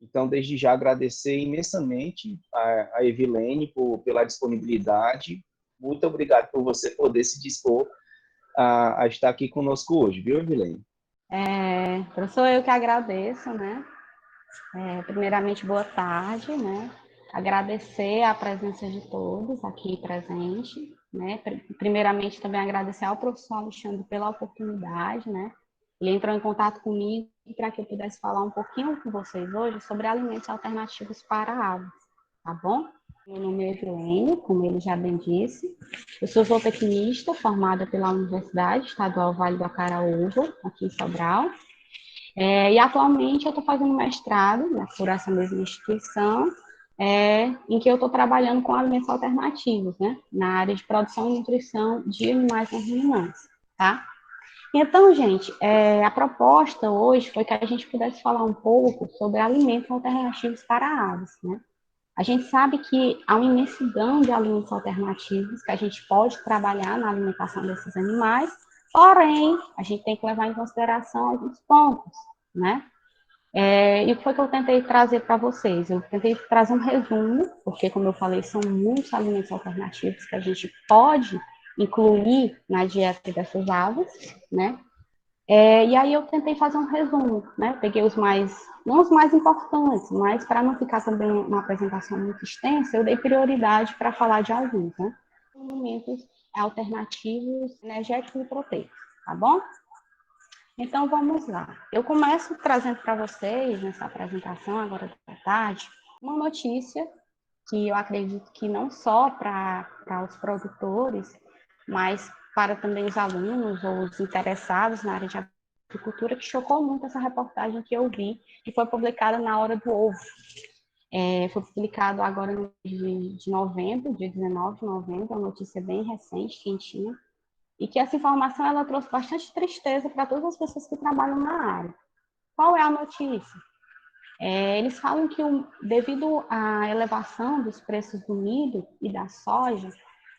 Então, desde já, agradecer imensamente a Evilene pela disponibilidade. Muito obrigado por você poder se dispor a estar aqui conosco hoje, viu, Evilene? Professor, eu que agradeço, né? Primeiramente, boa tarde, né? Agradecer a presença de todos aqui presentes, né? Primeiramente, também agradecer ao professor Alexandre pela oportunidade, né? Ele entrou em contato comigo para que eu pudesse falar um pouquinho com vocês hoje sobre alimentos alternativos para aves, tá bom? Meu nome é Evelene, como ele já bem disse. Eu sou zootecnista formada pela Universidade Estadual Vale do Acaraúva, aqui em Sobral. E atualmente eu estou fazendo mestrado, né, por essa mesma instituição, em que eu estou trabalhando com alimentos alternativos, né, na área de produção e nutrição de animais não ruminantes, tá? Então, gente, a proposta hoje foi que a gente pudesse falar um pouco sobre alimentos alternativos para aves, né? A gente sabe que há uma imensidão de alimentos alternativos que a gente pode trabalhar na alimentação desses animais, porém, a gente tem que levar em consideração alguns pontos, né? E o que foi que eu tentei trazer para vocês? Eu tentei trazer um resumo, porque, como eu falei, são muitos alimentos alternativos que a gente pode incluir na dieta dessas aves, né? E aí eu tentei fazer um resumo, né? Peguei não os mais importantes, mas para não ficar também uma apresentação muito extensa, eu dei prioridade para falar de alguns, né? Alimentos alternativos energéticos e proteicos, tá bom? Então, vamos lá. Eu começo trazendo para vocês, nessa apresentação agora da tarde, uma notícia que eu acredito que não só para os produtores, mas para também os alunos ou os interessados na área de agricultura, que chocou muito essa reportagem que eu vi, que foi publicada na Hora do Ovo. Foi publicado agora no mês de novembro, dia 19 de novembro, uma notícia bem recente, quentinha, e que essa informação ela trouxe bastante tristeza para todas as pessoas que trabalham na área. Qual é a notícia? Eles falam que, devido à elevação dos preços do milho e da soja,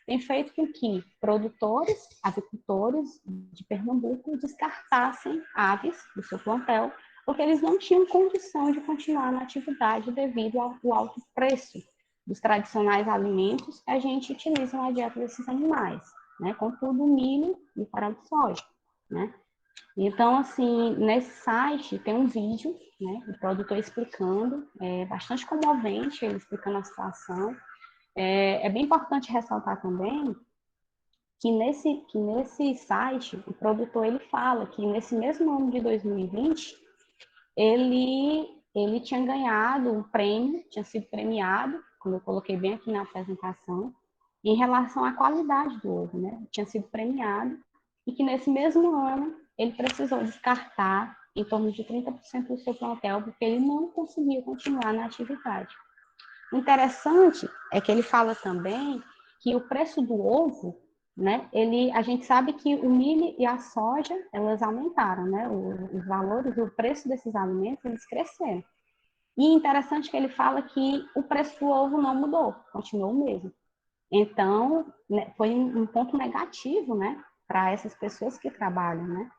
tem feito com que produtores, avicultores de Pernambuco descartassem aves do seu plantel, porque eles não tinham condição de continuar na atividade devido ao alto preço dos tradicionais alimentos que a gente utiliza na dieta desses animais, né? Contudo, o milho e o farelo de soja, né? Então, assim, nesse site tem um vídeo, né, do produtor explicando, bastante comovente, ele explicando a situação. É bem importante ressaltar também que nesse site, o produtor, ele fala que nesse mesmo ano de 2020, ele tinha ganhado um prêmio, tinha sido premiado, como eu coloquei bem aqui na apresentação, em relação à qualidade do ovo, né? Tinha sido premiado, e que nesse mesmo ano ele precisou descartar em torno de 30% do seu plantel, porque ele não conseguia continuar na atividade. O interessante é que ele fala também que o preço do ovo, né, a gente sabe que o milho e a soja, elas aumentaram, né, os valores, o preço desses alimentos, eles cresceram. E interessante que ele fala que o preço do ovo não mudou, continuou o mesmo. Então, né, foi um ponto negativo, né, para essas pessoas que trabalham, né.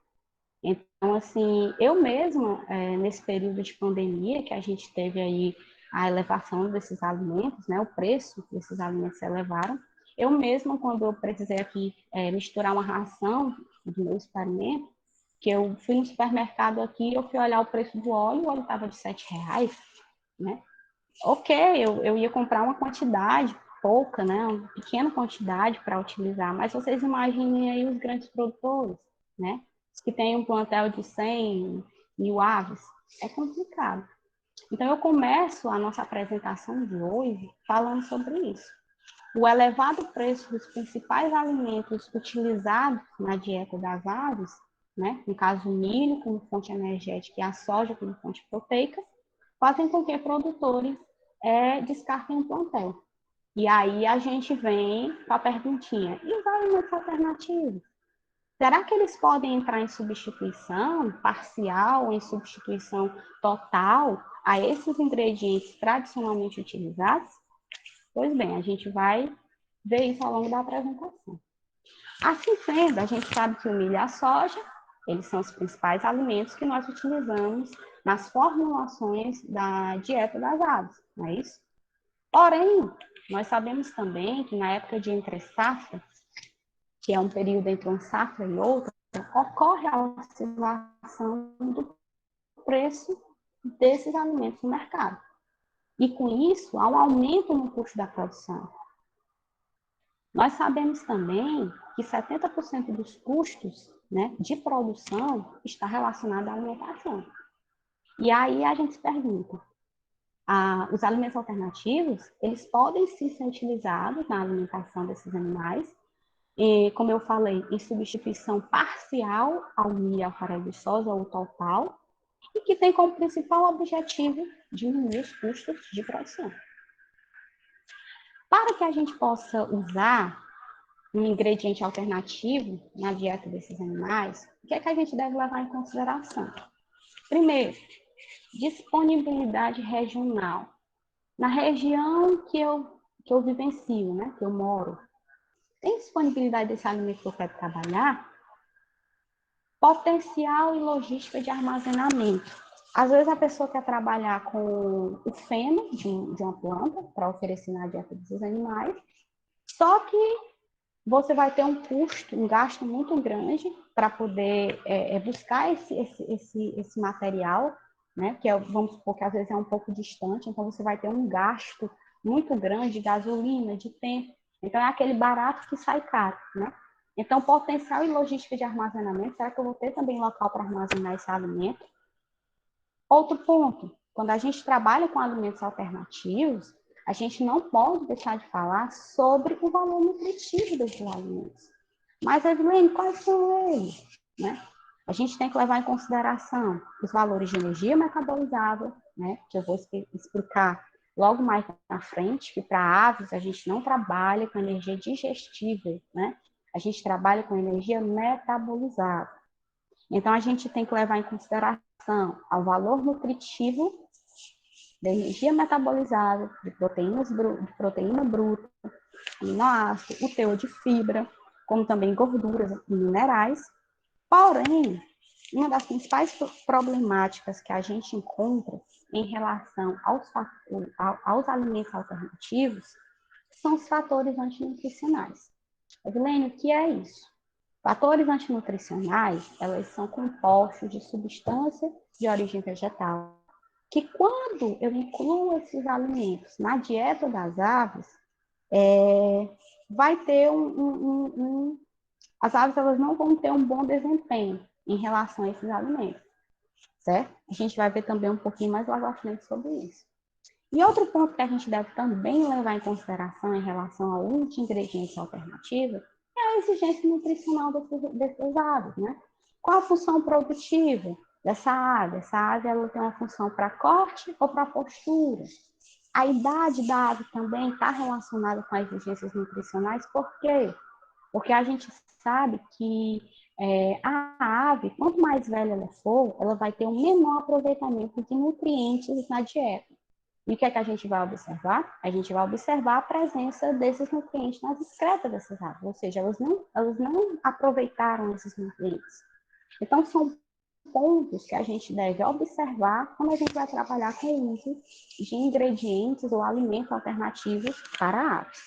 Então, assim, eu mesma, nesse período de pandemia, que a gente teve aí a elevação desses alimentos, né, o preço desses alimentos se elevaram, eu mesma, quando eu precisei aqui misturar uma ração do meu experimento, que eu fui no supermercado aqui, eu fui olhar o preço do óleo, o óleo estava de R$ 7, né? Ok, eu ia comprar uma quantidade pouca, né, uma pequena quantidade para utilizar, mas vocês imaginem aí os grandes produtores, né, que têm um plantel de 100 mil aves, é complicado. Então, eu começo a nossa apresentação de hoje falando sobre isso. O elevado preço dos principais alimentos utilizados na dieta das aves, né, no caso o milho como fonte energética e a soja como fonte proteica, fazem com que produtores descartem o plantel. E aí a gente vem com a perguntinha, e os alimentos alternativos? Será que eles podem entrar em substituição parcial ou em substituição total a esses ingredientes tradicionalmente utilizados? Pois bem, a gente vai ver isso ao longo da apresentação. Assim sendo, a gente sabe que o milho e a soja, Eles são os principais alimentos que nós utilizamos nas formulações da dieta das aves, não é isso? Porém, nós sabemos também que na época de entre-safra, que é um período entre uma safra e outra, ocorre a oscilação do preço desses alimentos no mercado. E com isso, há um aumento no custo da produção. Nós sabemos também que 70% dos custos, né, de produção está relacionado à alimentação. E aí a gente se pergunta, os alimentos alternativos, eles podem sim ser utilizados na alimentação desses animais, e, como eu falei, em substituição parcial ao milho e ao farelo de soja ou total, e que tem como principal objetivo diminuir os custos de produção. Para que a gente possa usar um ingrediente alternativo na dieta desses animais, o que é que a gente deve levar em consideração? Primeiro, disponibilidade regional. Na região que eu vivencio, né, que eu moro, tem disponibilidade desse alimento que eu quero trabalhar? Potencial e logística de armazenamento. Às vezes a pessoa quer trabalhar com o feno de uma planta para oferecer na dieta desses animais, só que você vai ter um custo, um gasto muito grande para poder buscar esse material, né? Que vamos supor que às vezes é um pouco distante, então você vai ter um gasto muito grande de gasolina, de tempo. Então é aquele barato que sai caro, né? Então, potencial e logística de armazenamento, será que eu vou ter também local para armazenar esse alimento? Outro ponto, quando a gente trabalha com alimentos alternativos, a gente não pode deixar de falar sobre o valor nutritivo desses alimentos. Mas, Evelyn, quais são eles? Né? A gente tem que levar em consideração os valores de energia metabolizada, né? Que eu vou explicar logo mais na frente, que para aves a gente não trabalha com energia digestível, né? A gente trabalha com energia metabolizada. Então, a gente tem que levar em consideração o valor nutritivo da energia metabolizada, de proteína bruta, aminoácido, o teor de fibra, como também gorduras e minerais. Porém, uma das principais problemáticas que a gente encontra em relação aos alimentos alternativos são os fatores antinutricionais. Evelyn, o que é isso? Fatores antinutricionais, elas são compostos de substância de origem vegetal, que quando eu incluo esses alimentos na dieta das aves, vai ter as aves elas não vão ter um bom desempenho em relação a esses alimentos, certo? A gente vai ver também um pouquinho mais lá à frente sobre isso. E outro ponto que a gente deve também levar em consideração em relação ao uso de ingredientes alternativos é a exigência nutricional dessas aves, né? Qual a função produtiva dessa ave? Essa ave ela tem uma função para corte ou para postura? A idade da ave também está relacionada com as exigências nutricionais, por quê? Porque a gente sabe que a ave, quanto mais velha ela for, ela vai ter um menor aproveitamento de nutrientes na dieta. E o que é que a gente vai observar? A gente vai observar a presença desses nutrientes nas excretas dessas aves, ou seja, elas não aproveitaram esses nutrientes. Então, são pontos que a gente deve observar quando a gente vai trabalhar com o uso de ingredientes ou alimentos alternativos para aves.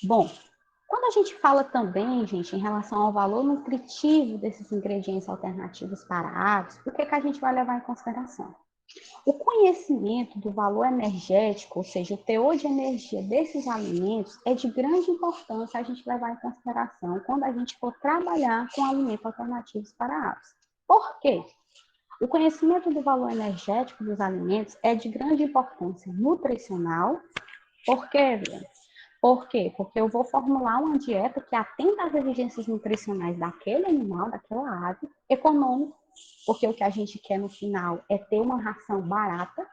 Bom, quando a gente fala também, gente, em relação ao valor nutritivo desses ingredientes alternativos para aves, o que é que a gente vai levar em consideração? O conhecimento do valor energético, ou seja, o teor de energia desses alimentos, é de grande importância a gente levar em consideração quando a gente for trabalhar com alimentos alternativos para aves. Por quê? O conhecimento do valor energético dos alimentos é de grande importância nutricional. Por quê, Viana? Por quê? Porque eu vou formular uma dieta que atenda às exigências nutricionais daquele animal, daquela ave, econômico, porque o que a gente quer no final é ter uma ração barata,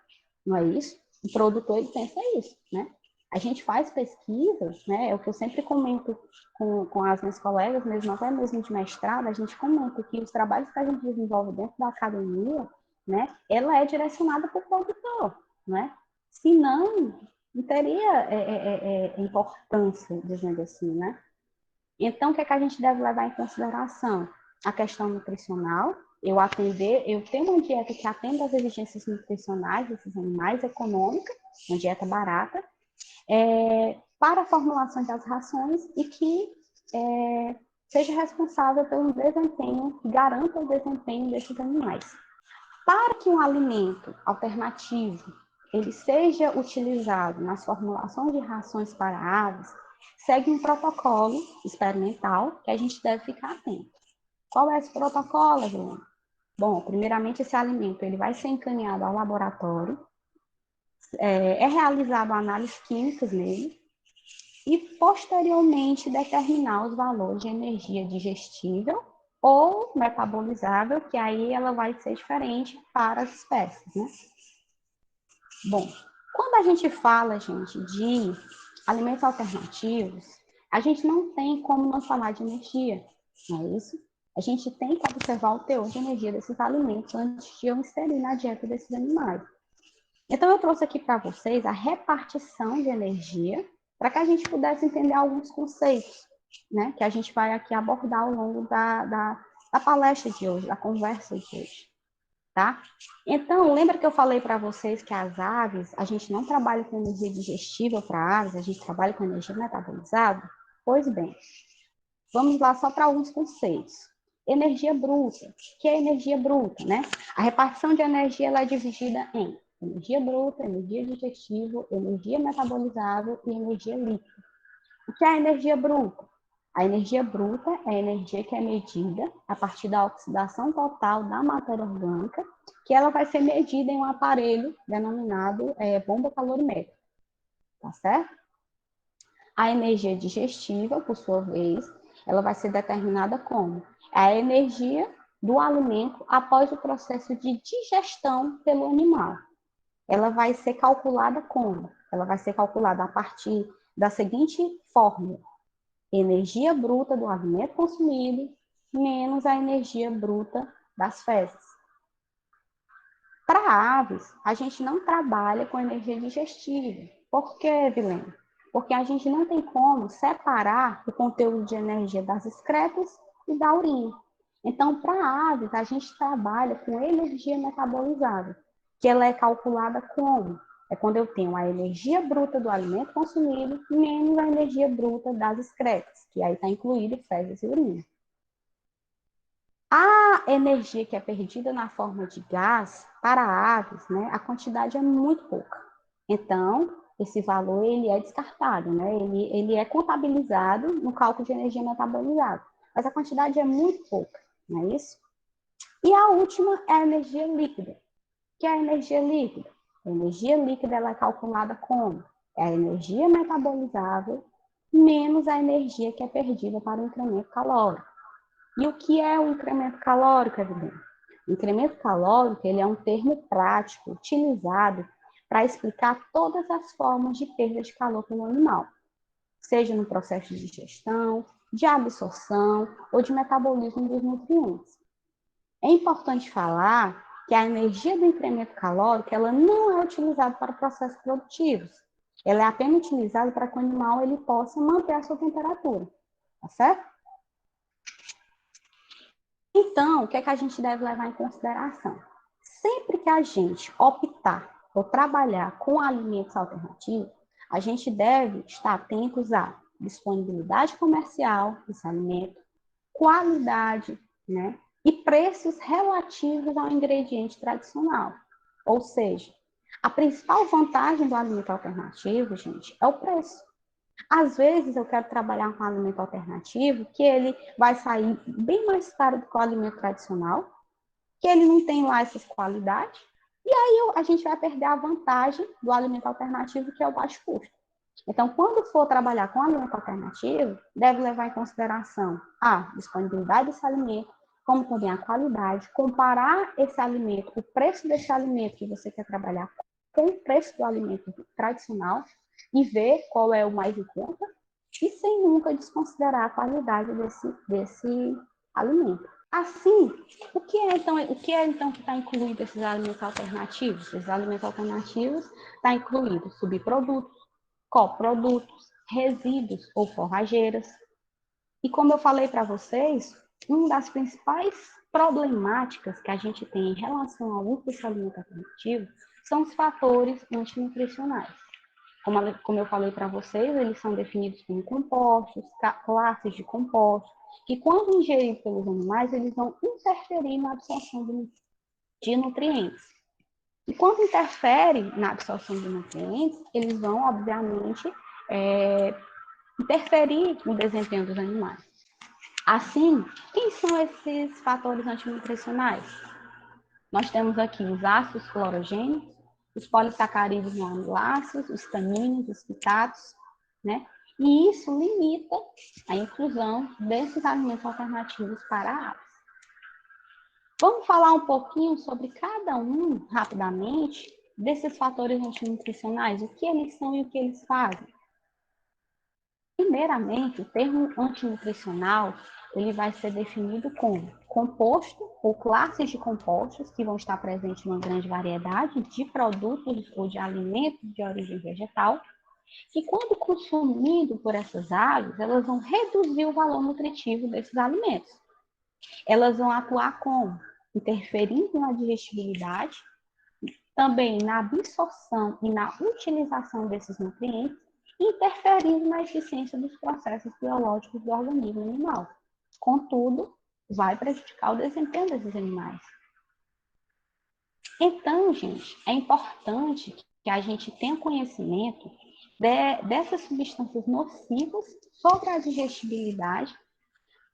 não é isso? O produtor, ele pensa isso, né? A gente faz pesquisas, né? É o que eu sempre comento com as minhas colegas, mesmo até mesmo de mestrado, a gente comenta que os trabalhos que a gente desenvolve dentro da academia, né? Ela é direcionada para o produtor, né? Se não teria importância, dizendo assim, né? Então, o que é que a gente deve levar em consideração? A questão nutricional, eu tenho uma dieta que atenda às exigências nutricionais desses animais, econômica, uma dieta barata, para a formulação das rações e que seja responsável pelo desempenho, que garanta o desempenho desses animais. Para que um alimento alternativo ele seja utilizado nas formulações de rações para aves, segue um protocolo experimental que a gente deve ficar atento. Qual é esse protocolo, João? Bom, primeiramente esse alimento ele vai ser encaminhado ao laboratório, realizado análises químicas nele e posteriormente determinar os valores de energia digestível ou metabolizável, que aí ela vai ser diferente para as espécies, né? Bom, quando a gente fala, gente, de alimentos alternativos, a gente não tem como não falar de energia, não é isso? A gente tem que observar o teor de energia desses alimentos antes de eu inserir na dieta desses animais. Então, eu trouxe aqui para vocês a repartição de energia para que a gente pudesse entender alguns conceitos, né, que a gente vai aqui abordar ao longo da palestra de hoje, da conversa de hoje, tá? Então, lembra que eu falei para vocês que as aves, a gente não trabalha com energia digestível para aves, a gente trabalha com energia metabolizada? Pois bem, vamos lá só para alguns conceitos. Energia bruta. O que é energia bruta, né? A repartição de energia ela é dividida em energia bruta, energia digestível, energia metabolizável e energia líquida. O que é a energia bruta? A energia bruta é a energia que é medida a partir da oxidação total da matéria orgânica, que ela vai ser medida em um aparelho denominado bomba calorimétrica, tá certo? A energia digestível, por sua vez, ela vai ser determinada como a energia do alimento após o processo de digestão pelo animal. Ela vai ser calculada como? Ela vai ser calculada a partir da seguinte fórmula: energia bruta do alimento consumido menos a energia bruta das fezes. Para aves, a gente não trabalha com energia digestível. Por quê, Vilene? Porque a gente não tem como separar o conteúdo de energia das excretas e da urina. Então, para aves, a gente trabalha com energia metabolizada, que ela é calculada como? É quando eu tenho a energia bruta do alimento consumido menos a energia bruta das excretas, que aí está incluído fezes e urina. A energia que é perdida na forma de gás para aves, né, a quantidade é muito pouca. Então, esse valor ele é descartado, né? Ele é contabilizado no cálculo de energia metabolizada, mas a quantidade é muito pouca, não é isso? E a última é a energia líquida. O que é a energia líquida? A energia líquida ela é calculada como? É a energia metabolizável menos a energia que é perdida para o incremento calórico. E o que é o incremento calórico, evidente? O incremento calórico ele é um termo prático utilizado para explicar todas as formas de perda de calor pelo animal, seja no processo de digestão, de absorção ou de metabolismo dos nutrientes. É importante falar que a energia do incremento calórico ela não é utilizada para processos produtivos. Ela é apenas utilizada para que o animal ele possa manter a sua temperatura, tá certo? Então, o que é que a gente deve levar em consideração? Sempre que a gente optar por trabalhar com alimentos alternativos, a gente deve estar atentos à disponibilidade comercial desse alimento, qualidade, né? E preços relativos ao ingrediente tradicional. Ou seja, a principal vantagem do alimento alternativo, gente, é o preço. Às vezes eu quero trabalhar com um alimento alternativo que ele vai sair bem mais caro do que o alimento tradicional, que ele não tem lá essas qualidades, e aí a gente vai perder a vantagem do alimento alternativo, que é o baixo custo. Então, quando for trabalhar com alimento alternativo, deve levar em consideração a disponibilidade desse alimento, como também a qualidade, comparar esse alimento, o preço desse alimento que você quer trabalhar com o preço do alimento tradicional e ver qual é o mais em conta e sem nunca desconsiderar a qualidade desse alimento. Assim, o que é então que está incluído esses alimentos alternativos? Esses alimentos alternativos está incluído subprodutos, coprodutos, resíduos ou forrageiras, E como eu falei para vocês, uma das principais problemáticas que a gente tem em relação ao uso desse alimento alternativo são os fatores antinutricionais. Como eu falei para vocês, eles são definidos como compostos, classes de compostos, que quando ingeridos pelos animais, eles vão interferir na absorção de nutrientes. E quando interfere na absorção de nutrientes, eles vão, obviamente, interferir no desempenho dos animais. Assim, quem são esses fatores antinutricionais? Nós temos aqui os ácidos clorogênicos, os polissacarídeos não amiláceos, os taninos, os fitatos, né? E isso limita a inclusão desses alimentos alternativos para aves. Vamos falar um pouquinho sobre cada um, rapidamente, desses fatores antinutricionais, o que eles são e o que eles fazem. Primeiramente, o termo antinutricional ele vai ser definido como composto ou classes de compostos que vão estar presentes em uma grande variedade de produtos ou de alimentos de origem vegetal, que quando consumido por essas aves, elas vão reduzir o valor nutritivo desses alimentos. Elas vão atuar como interferindo na digestibilidade, também na absorção e na utilização desses nutrientes, interferindo na eficiência dos processos biológicos do organismo animal. Contudo, vai prejudicar o desempenho desses animais. Então, gente, é importante que a gente tenha conhecimento dessas substâncias nocivas sobre a digestibilidade.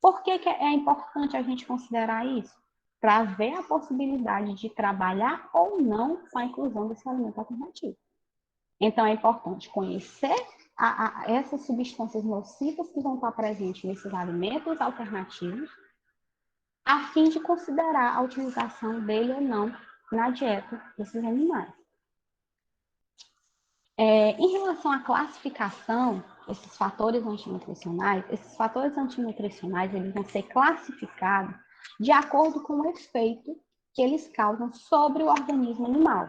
Por que é importante a gente considerar isso? Para ver a possibilidade de trabalhar ou não com a inclusão desse alimento alternativo. Então, é importante conhecer essas substâncias nocivas que vão estar presentes nesses alimentos alternativos, a fim de considerar a utilização dele ou não na dieta desses animais. Em relação à classificação, esses fatores antinutricionais eles vão ser classificados de acordo com o efeito que eles causam sobre o organismo animal.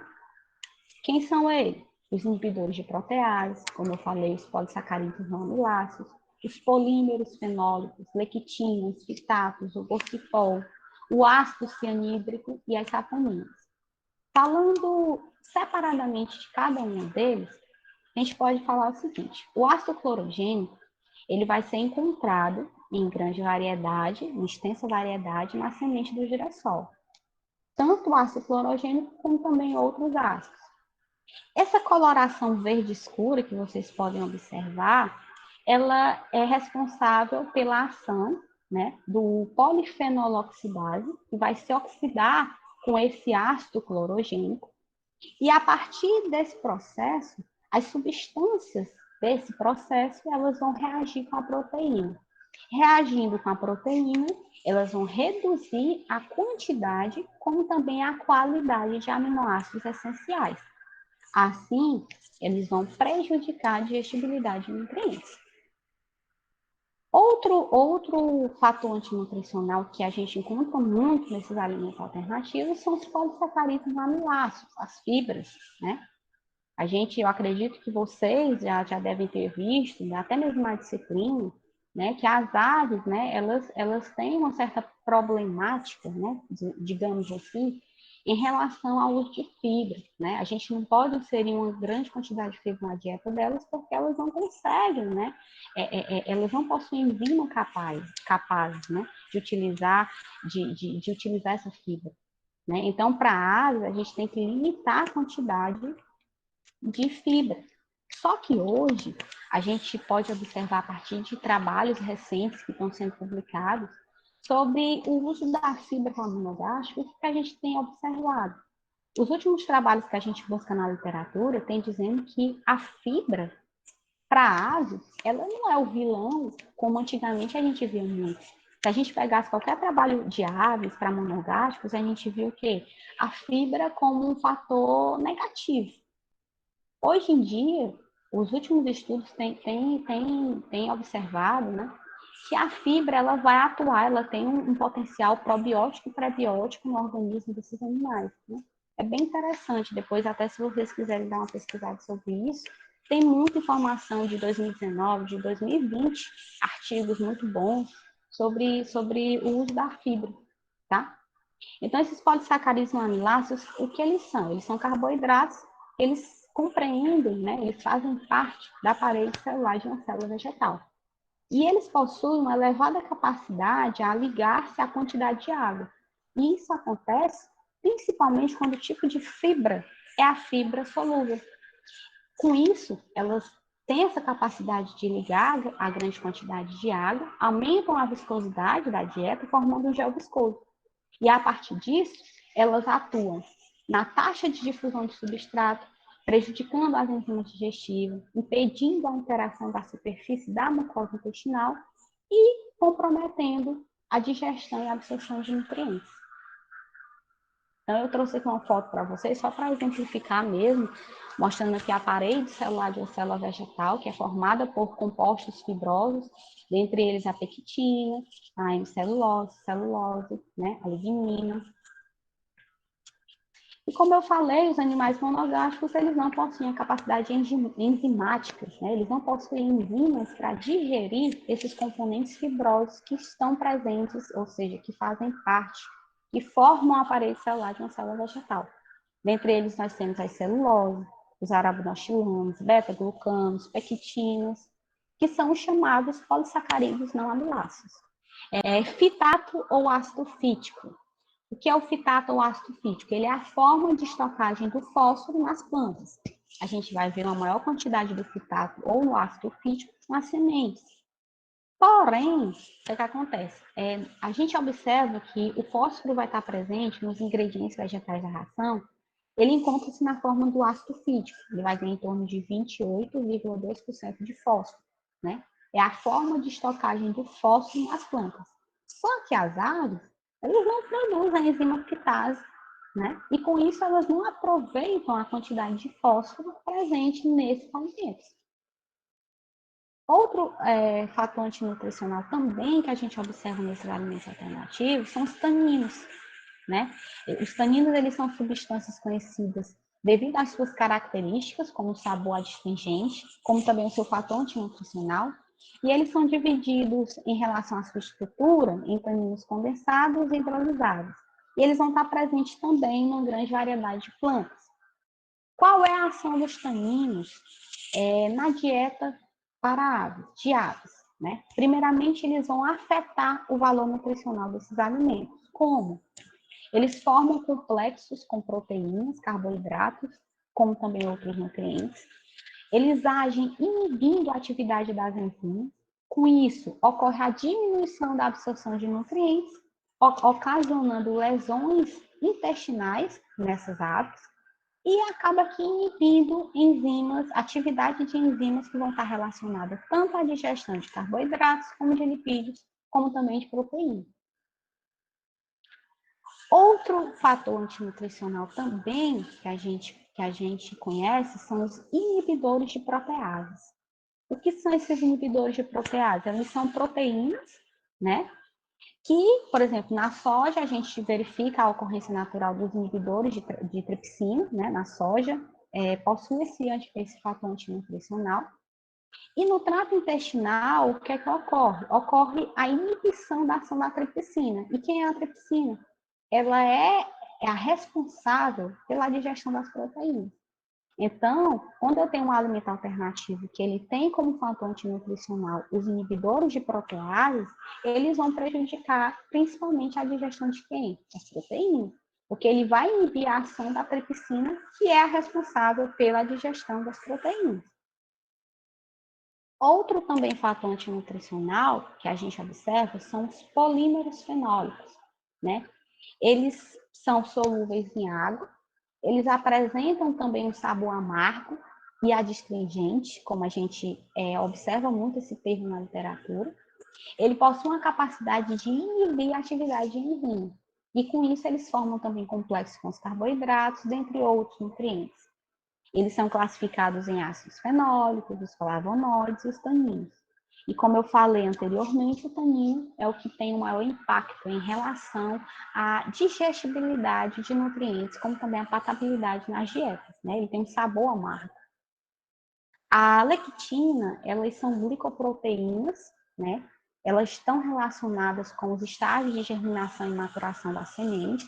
Quem são eles? Os inibidores de protease, como eu falei, os polissacarídeos não amiláceos, os polímeros fenólicos, lectinas, fitatos, o borcifol, o ácido cianídrico e as saponinas. Falando separadamente de cada um deles, a gente pode falar o seguinte: o ácido clorogênico ele vai ser encontrado em grande variedade, em extensa variedade, na semente do girassol. Tanto o ácido clorogênico como também outros ácidos. Essa coloração verde escura que vocês podem observar, ela é responsável pela ação, né, do polifenoloxidase, que vai se oxidar com esse ácido clorogênico. E a partir desse processo, as substâncias desse processo, elas vão reagir com a proteína. Reagindo com a proteína, elas vão reduzir a quantidade, como também a qualidade de aminoácidos essenciais. Assim, eles vão prejudicar a digestibilidade de nutrientes. Outro fator antinutricional que a gente encontra muito nesses alimentos alternativos são os polissacarídeos não amiláceos, as fibras, né? Eu acredito que vocês já devem ter visto, até mesmo na disciplina, né, que as aves, né, elas têm uma certa problemática, né, digamos assim, em relação ao uso de fibra, né? A gente não pode inserir uma grande quantidade de fibra na dieta delas porque elas não conseguem, né? Elas não possuem enzima capazes, né, de utilizar essa fibra, né? Então, para a ave, a gente tem que limitar a quantidade de fibra. Só que hoje, a gente pode observar a partir de trabalhos recentes que estão sendo publicados sobre o uso da fibra para monogástrico, o que a gente tem observado. Os últimos trabalhos que a gente busca na literatura tem dizendo que a fibra para a ave, ela não é o vilão como antigamente a gente via muito. Se a gente pegasse qualquer trabalho de aves para monogástricos, a gente viu que a fibra como um fator negativo. Hoje em dia, os últimos estudos têm observado, né, que a fibra ela vai atuar, ela tem um potencial probiótico e prebiótico no organismo desses animais. Né? É bem interessante, depois até se vocês quiserem dar uma pesquisada sobre isso, tem muita informação de 2019, de 2020, artigos muito bons sobre o uso da fibra, tá? Então, esses polissacarídeos não amiláceos, o que eles são? Eles são carboidratos, eles compreendem, né? Eles fazem parte da parede celular de uma célula vegetal. E eles possuem uma elevada capacidade a ligar-se à quantidade de água. E isso acontece principalmente quando o tipo de fibra é a fibra solúvel. Com isso, elas têm essa capacidade de ligar a grande quantidade de água, aumentam a viscosidade da dieta, formando um gel viscoso. E a partir disso, elas atuam na taxa de difusão do substrato, prejudicando as enzimas digestivas, impedindo a interação da superfície da mucosa intestinal e comprometendo a digestão e a absorção de nutrientes. Então, eu trouxe aqui uma foto para vocês, só para exemplificar mesmo, mostrando aqui a parede celular de uma célula vegetal, que é formada por compostos fibrosos, dentre eles a pectina, a hemicelulose, celulose, né, a lignina. E como eu falei, os animais monogástricos, eles não possuem a capacidade enzimática, né? Eles não possuem enzimas para digerir esses componentes fibrosos que estão presentes, ou seja, que fazem parte, que formam a parede celular de uma célula vegetal. Dentre eles, nós temos as celulose, os arabinoxilanos, beta-glucanos, pectinas, que são os chamados polissacarídeos não amiláceos. Fitato ou ácido fítico. O que é o fitato ou ácido fítico? Ele é a forma de estocagem do fósforo nas plantas. A gente vai ver uma maior quantidade do fitato ou do ácido fítico nas sementes. Porém, o que acontece? A gente observa que o fósforo vai estar presente nos ingredientes vegetais da ração, ele encontra-se na forma do ácido fítico. Ele vai ter em torno de 28,2% de fósforo, né? É a forma de estocagem do fósforo nas plantas. Só que as aves, elas não produzem a enzima fitase, né? E com isso elas não aproveitam a quantidade de fósforo presente nesses alimentos. Outro fator antinutricional também que a gente observa nesses alimentos alternativos são os taninos, né? Os taninos, eles são substâncias conhecidas devido às suas características, como o sabor adstringente, como também o seu fator antinutricional, e eles são divididos em relação à sua estrutura em taninos condensados e hidrolisados. E eles vão estar presentes também em uma grande variedade de plantas. Qual é a ação dos taninos na dieta para aves, de aves, né? Primeiramente, eles vão afetar o valor nutricional desses alimentos. Como? Eles formam complexos com proteínas, carboidratos, como também outros nutrientes. Eles agem inibindo a atividade das enzimas. Com isso, ocorre a diminuição da absorção de nutrientes, ocasionando lesões intestinais nessas aves e acaba aqui inibindo enzimas, atividade de enzimas que vão estar relacionadas tanto à digestão de carboidratos, como de lipídios, como também de proteínas. Outro fator antinutricional também que a gente conhece são os inibidores de proteases. O que são esses inibidores de proteases? Eles são proteínas, né? Que, por exemplo, na soja a gente verifica a ocorrência natural dos inibidores de tripsina, né? Na soja, possui esse fator antinutricional. E no trato intestinal, o que é que ocorre? Ocorre a inibição da ação da tripsina. E quem é a tripsina? Ela é a responsável pela digestão das proteínas. Então, quando eu tenho um alimento alternativo que ele tem como fator antinutricional os inibidores de proteases, eles vão prejudicar principalmente a digestão de quem? Das proteínas. Porque ele vai inibir a ação da tripsina, que é a responsável pela digestão das proteínas. Outro também fator antinutricional que a gente observa são os polímeros fenólicos, né? Eles são solúveis em água, eles apresentam também um sabor amargo e adstringente, como a gente observa muito esse termo na literatura. Ele possui uma capacidade de inibir a atividade de enzima, e com isso eles formam também complexos com os carboidratos, dentre outros nutrientes. Eles são classificados em ácidos fenólicos, os flavonoides e os taninos. E como eu falei anteriormente, o tanino é o que tem o maior impacto em relação à digestibilidade de nutrientes, como também a patabilidade nas dietas, né? Ele tem um sabor amargo. A lectina, elas são glicoproteínas, né? Elas estão relacionadas com os estágios de germinação e maturação das sementes.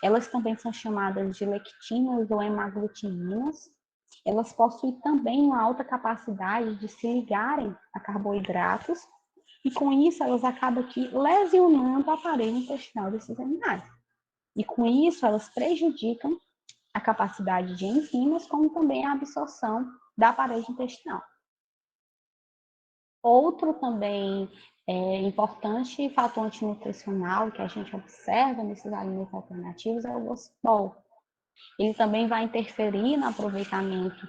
Elas também são chamadas de lectinas ou hemaglutininas. Elas possuem também uma alta capacidade de se ligarem a carboidratos e, com isso, elas acabam aqui lesionando o aparelho intestinal desses animais. E, com isso, elas prejudicam a capacidade de enzimas, como também a absorção da parede intestinal. Outro também importante fator antinutricional que a gente observa nesses alimentos alternativos é o oxibol. Ele também vai interferir no aproveitamento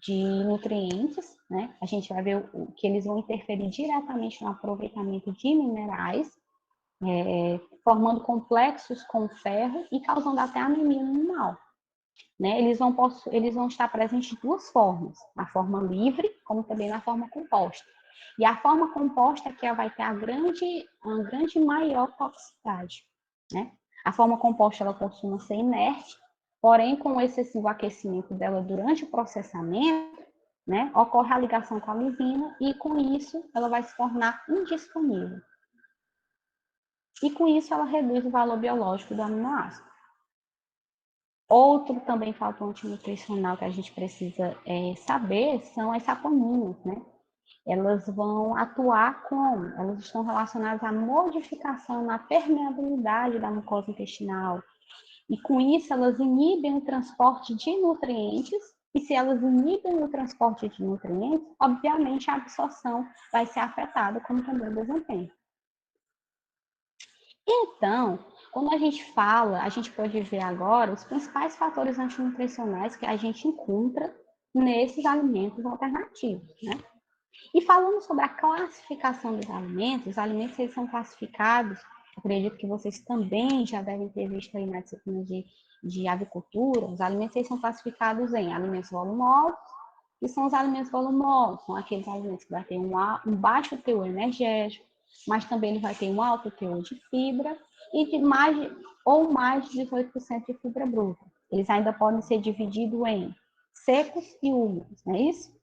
de nutrientes, né? A gente vai ver que eles vão interferir diretamente no aproveitamento de minerais, formando complexos com ferro e causando até anemia no animal. Né? Eles vão estar presentes de duas formas, na forma livre, como também na forma composta. E a forma composta é que ela vai ter uma grande maior toxicidade. Né? A forma composta ela costuma ser inerte, porém, com o excessivo aquecimento dela durante o processamento, né, ocorre a ligação com a lisina e, com isso, ela vai se tornar indisponível. E, com isso, ela reduz o valor biológico do aminoácido. Outro também fator antinutricional que a gente precisa saber são as saponinas, né? Elas vão atuar como? Elas estão relacionadas à modificação na permeabilidade da mucosa intestinal. E com isso, elas inibem o transporte de nutrientes. E se elas inibem o transporte de nutrientes, obviamente a absorção vai ser afetada, como também o desempenho. Então, quando a gente fala, a gente pode ver agora os principais fatores antinutricionais que a gente encontra nesses alimentos alternativos, né? E falando sobre a classificação dos alimentos, os alimentos eles são classificados, acredito que vocês também já devem ter visto aí na disciplina de avicultura, os alimentos eles são classificados em alimentos volumosos, que são os alimentos volumosos, são aqueles alimentos que vai ter um baixo teor energético, mas também ele vai ter um alto teor de fibra e de mais de 18% de fibra bruta. Eles ainda podem ser divididos em secos e úmidos, não é isso?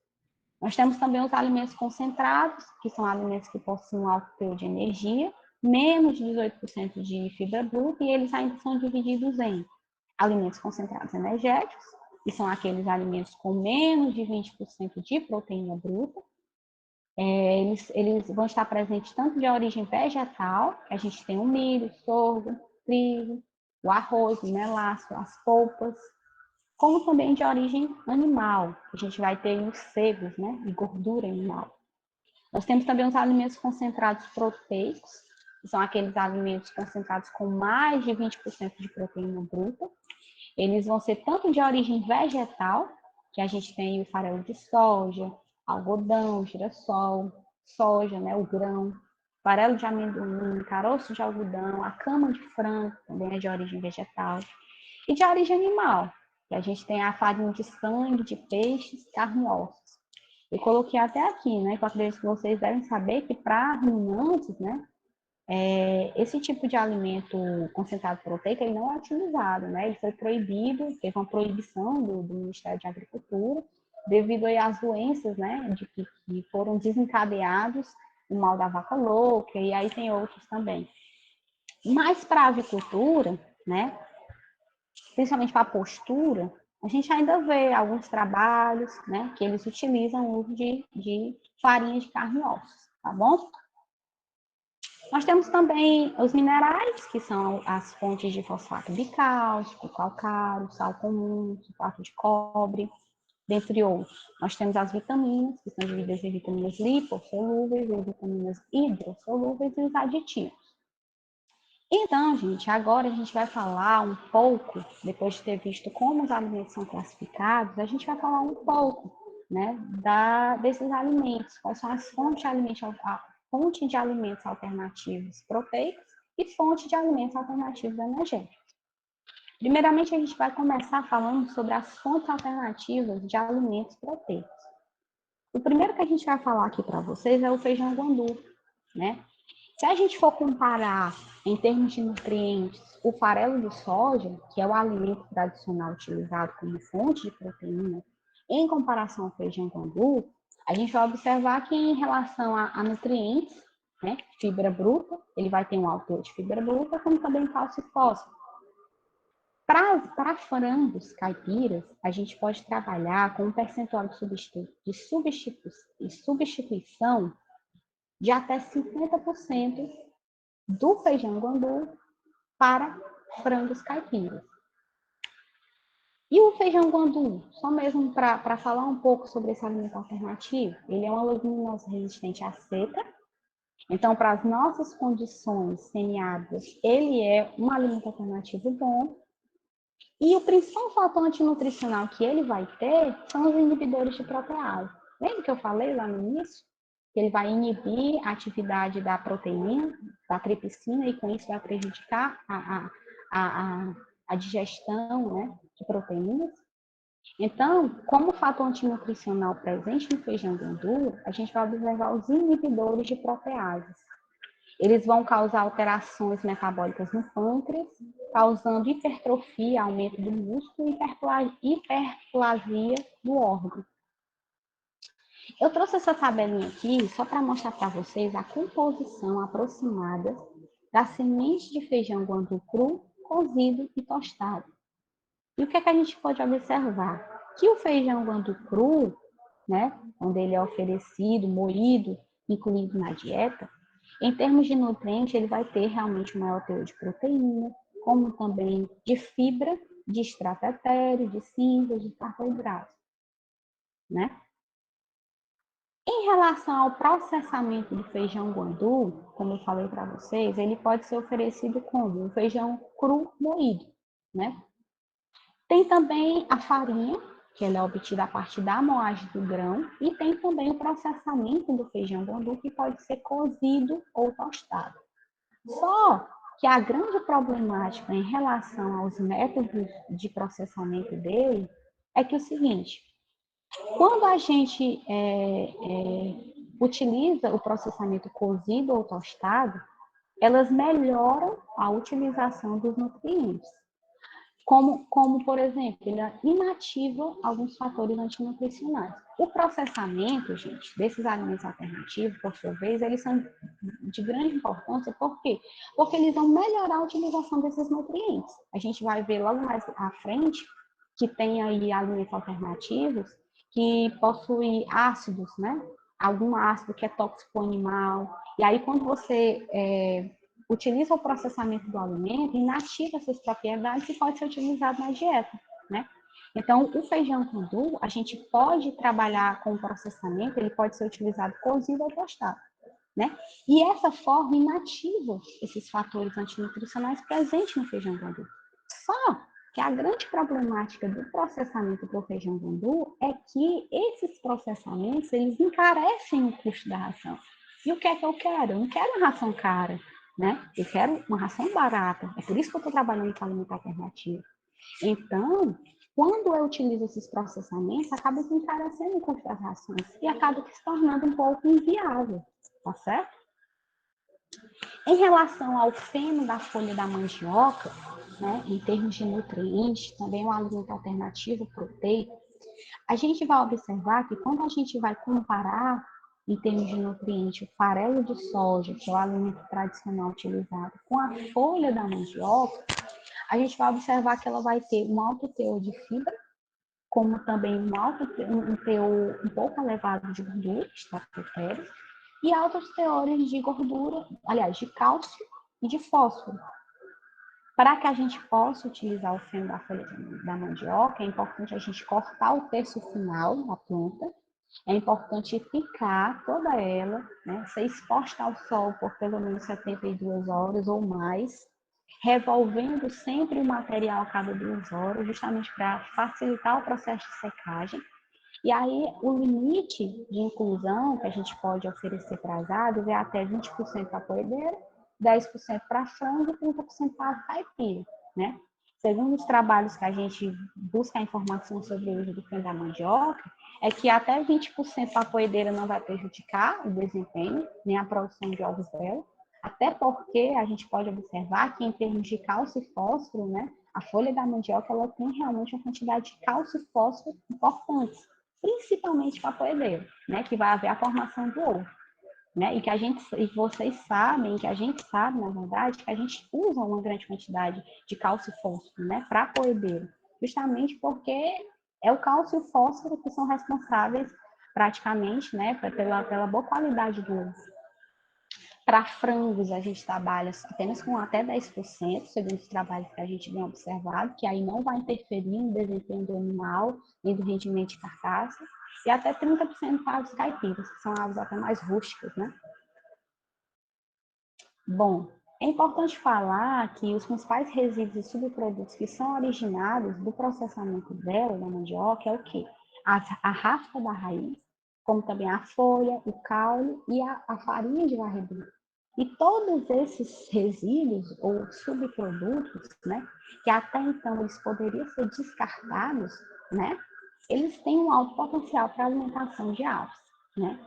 Nós temos também os alimentos concentrados, que são alimentos que possuem um alto teor de energia, menos de 18% de fibra bruta, e eles ainda são divididos em alimentos concentrados energéticos, que são aqueles alimentos com menos de 20% de proteína bruta. Eles vão estar presentes tanto de origem vegetal, que a gente tem o milho, o sorgo, o trigo, o arroz, o melaço, as polpas, como também de origem animal, que a gente vai ter os sebos, né, de gordura animal. Nós temos também os alimentos concentrados proteicos, que são aqueles alimentos concentrados com mais de 20% de proteína bruta. Eles vão ser tanto de origem vegetal, que a gente tem o farelo de soja, algodão, girassol, soja, né, o grão, farelo de amendoim, caroço de algodão, a cama de frango, também é de origem vegetal, e de origem animal, que a gente tem a farinha de sangue, de peixes, carne e ossos. Eu coloquei até aqui, né, que eu acredito que vocês devem saber que para ruminantes, né, esse tipo de alimento concentrado proteico ele não é utilizado, né? Ele foi proibido, teve uma proibição do Ministério da Agricultura, devido aí às doenças, né, que foram desencadeados, o mal da vaca louca, e aí tem outros também. Mas para a avicultura, né, principalmente para a postura, a gente ainda vê alguns trabalhos, né, que eles utilizam o uso de farinha de carne e ossos, tá bom? Nós temos também os minerais, que são as fontes de fosfato bicálcico, calcário, sal comum, sulfato de cobre, dentre outros. Nós temos as vitaminas, que são divididas em vitaminas lipossolúveis, em vitaminas hidrossolúveis e os aditivos. Então, gente, agora a gente vai falar um pouco, depois de ter visto como os alimentos são classificados, a gente vai falar um pouco, né, desses alimentos, quais são as fontes de alimentos, fonte de alimentos alternativos proteicos e fonte de alimentos alternativos energéticos. Primeiramente, a gente vai começar falando sobre as fontes alternativas de alimentos proteicos. O primeiro que a gente vai falar aqui para vocês é o feijão guandu, né? Se a gente for comparar em termos de nutrientes o farelo de soja, que é o alimento tradicional utilizado como fonte de proteína, em comparação ao feijão guandu, A gente vai observar que em relação a nutrientes, né, fibra bruta, ele vai ter um alto teor de fibra bruta, como também cálcio e fósforo. Para frangos caipiras, a gente pode trabalhar com um percentual de substituição de até 50% do feijão guandu para frangos caipiras. E o feijão guandu, só mesmo para falar um pouco sobre esse alimento alternativo, ele é uma leguminosa resistente à seca. Então, para as nossas condições semiáridas, ele é um alimento alternativo bom. E o principal fator antinutricional que ele vai ter são os inibidores de protease. Lembra que eu falei lá no início? Que ele vai inibir a atividade da proteína, da tripsina, e com isso vai prejudicar a digestão, né, de proteínas. Então, como fator antinutricional presente no feijão guandu, a gente vai observar os inibidores de proteases. Eles vão causar alterações metabólicas no pâncreas, causando hipertrofia, aumento do músculo e hiperplasia do órgão. Eu trouxe essa tabelinha aqui só para mostrar para vocês a composição aproximada da semente de feijão guandu cru, cozido e tostado. E o que é que a gente pode observar? Que o feijão guandu cru, né, quando ele é oferecido, moído, incluído na dieta, em termos de nutrientes, ele vai ter realmente um maior teor de proteína, como também de fibra, de extrato etéreo, de cinzas, de carboidrato, né? Em relação ao processamento do feijão guandu, como eu falei para vocês, ele pode ser oferecido como um feijão cru moído, né? Tem também a farinha, que ela é obtida a partir da moagem do grão, e tem também o processamento do feijão guandu, que pode ser cozido ou tostado. Só que a grande problemática em relação aos métodos de processamento dele é que é o seguinte, quando a gente utiliza o processamento cozido ou tostado, elas melhoram a utilização dos nutrientes. Como, por exemplo, ele inativa alguns fatores antinutricionais. O processamento, gente, desses alimentos alternativos, por sua vez, eles são de grande importância. Por quê? Porque eles vão melhorar a utilização desses nutrientes. A gente vai ver logo mais à frente que tem aí alimentos alternativos que possuem ácidos, né? Algum ácido que é tóxico animal. E aí, quando você utiliza o processamento do alimento, inativa essas propriedades e pode ser utilizado na dieta, né? Então, o feijão guandu, a gente pode trabalhar com o processamento, ele pode ser utilizado cozido ou tostado, né? E essa forma inativa esses fatores antinutricionais presentes no feijão guandu. Só que a grande problemática do processamento do feijão guandu é que esses processamentos, eles encarecem o custo da ração. E o que é que eu quero? Eu não quero uma ração cara, né? Eu quero uma ração barata. É por isso que eu estou trabalhando com alimento alternativo. Então, quando eu utilizo esses processamentos, acaba se encarecendo o custo das rações e acaba se tornando um pouco inviável, tá certo? Em relação ao feno da folha da mandioca, né, em termos de nutrientes, também é um alimento alternativo proteico, a gente vai observar que quando a gente vai comparar em termos de nutriente o farelo de soja, que é o alimento tradicional utilizado, com a folha da mandioca, a gente vai observar que ela vai ter um alto teor de fibra, como também um teor um pouco elevado de gordura, estatotérico, e altos teores de gordura, aliás, de cálcio e de fósforo. Para que a gente possa utilizar o feno da folha da mandioca, é importante a gente cortar o terço final da planta, é importante picar toda ela, né, ser exposta ao sol por pelo menos 72 horas ou mais, revolvendo sempre o material a cada 2 horas, justamente para facilitar o processo de secagem. E aí, o limite de inclusão que a gente pode oferecer para as aves é até 20% para poedeira, 10% para frango e 30% para caipira, né? Segundo os trabalhos que a gente busca informação sobre o uso do feno da mandioca, é que até 20% para poedeira não vai prejudicar o desempenho, nem a produção de ovos dela, até porque a gente pode observar que em termos de cálcio e fósforo, né, a folha da mandioca ela tem realmente uma quantidade de cálcio e fósforo importantes. principalmente para poedeiro, né? Que vai haver a formação do ovo, né? E vocês sabem, que a gente sabe, na verdade, que a gente usa uma grande quantidade de cálcio e fósforo, né? Para poedeiro, justamente porque é o cálcio e o fósforo que são responsáveis praticamente, né? Pela boa qualidade do ovo. Para frangos, a gente trabalha apenas com até 10%, segundo os trabalhos que a gente vem observado, que aí não vai interferir no desempenho do animal, nem do rendimento de carcaça, e até 30% para aves caipiras, que são aves até mais rústicas, né? Bom, é importante falar que os principais resíduos e subprodutos que são originados do processamento dela, da mandioca, é o quê? A raspa da raiz, como também a folha, o caule e a farinha de varredura. E todos esses resíduos ou subprodutos, né, que até então eles poderiam ser descartados, né, eles têm um alto potencial para alimentação de aves, né?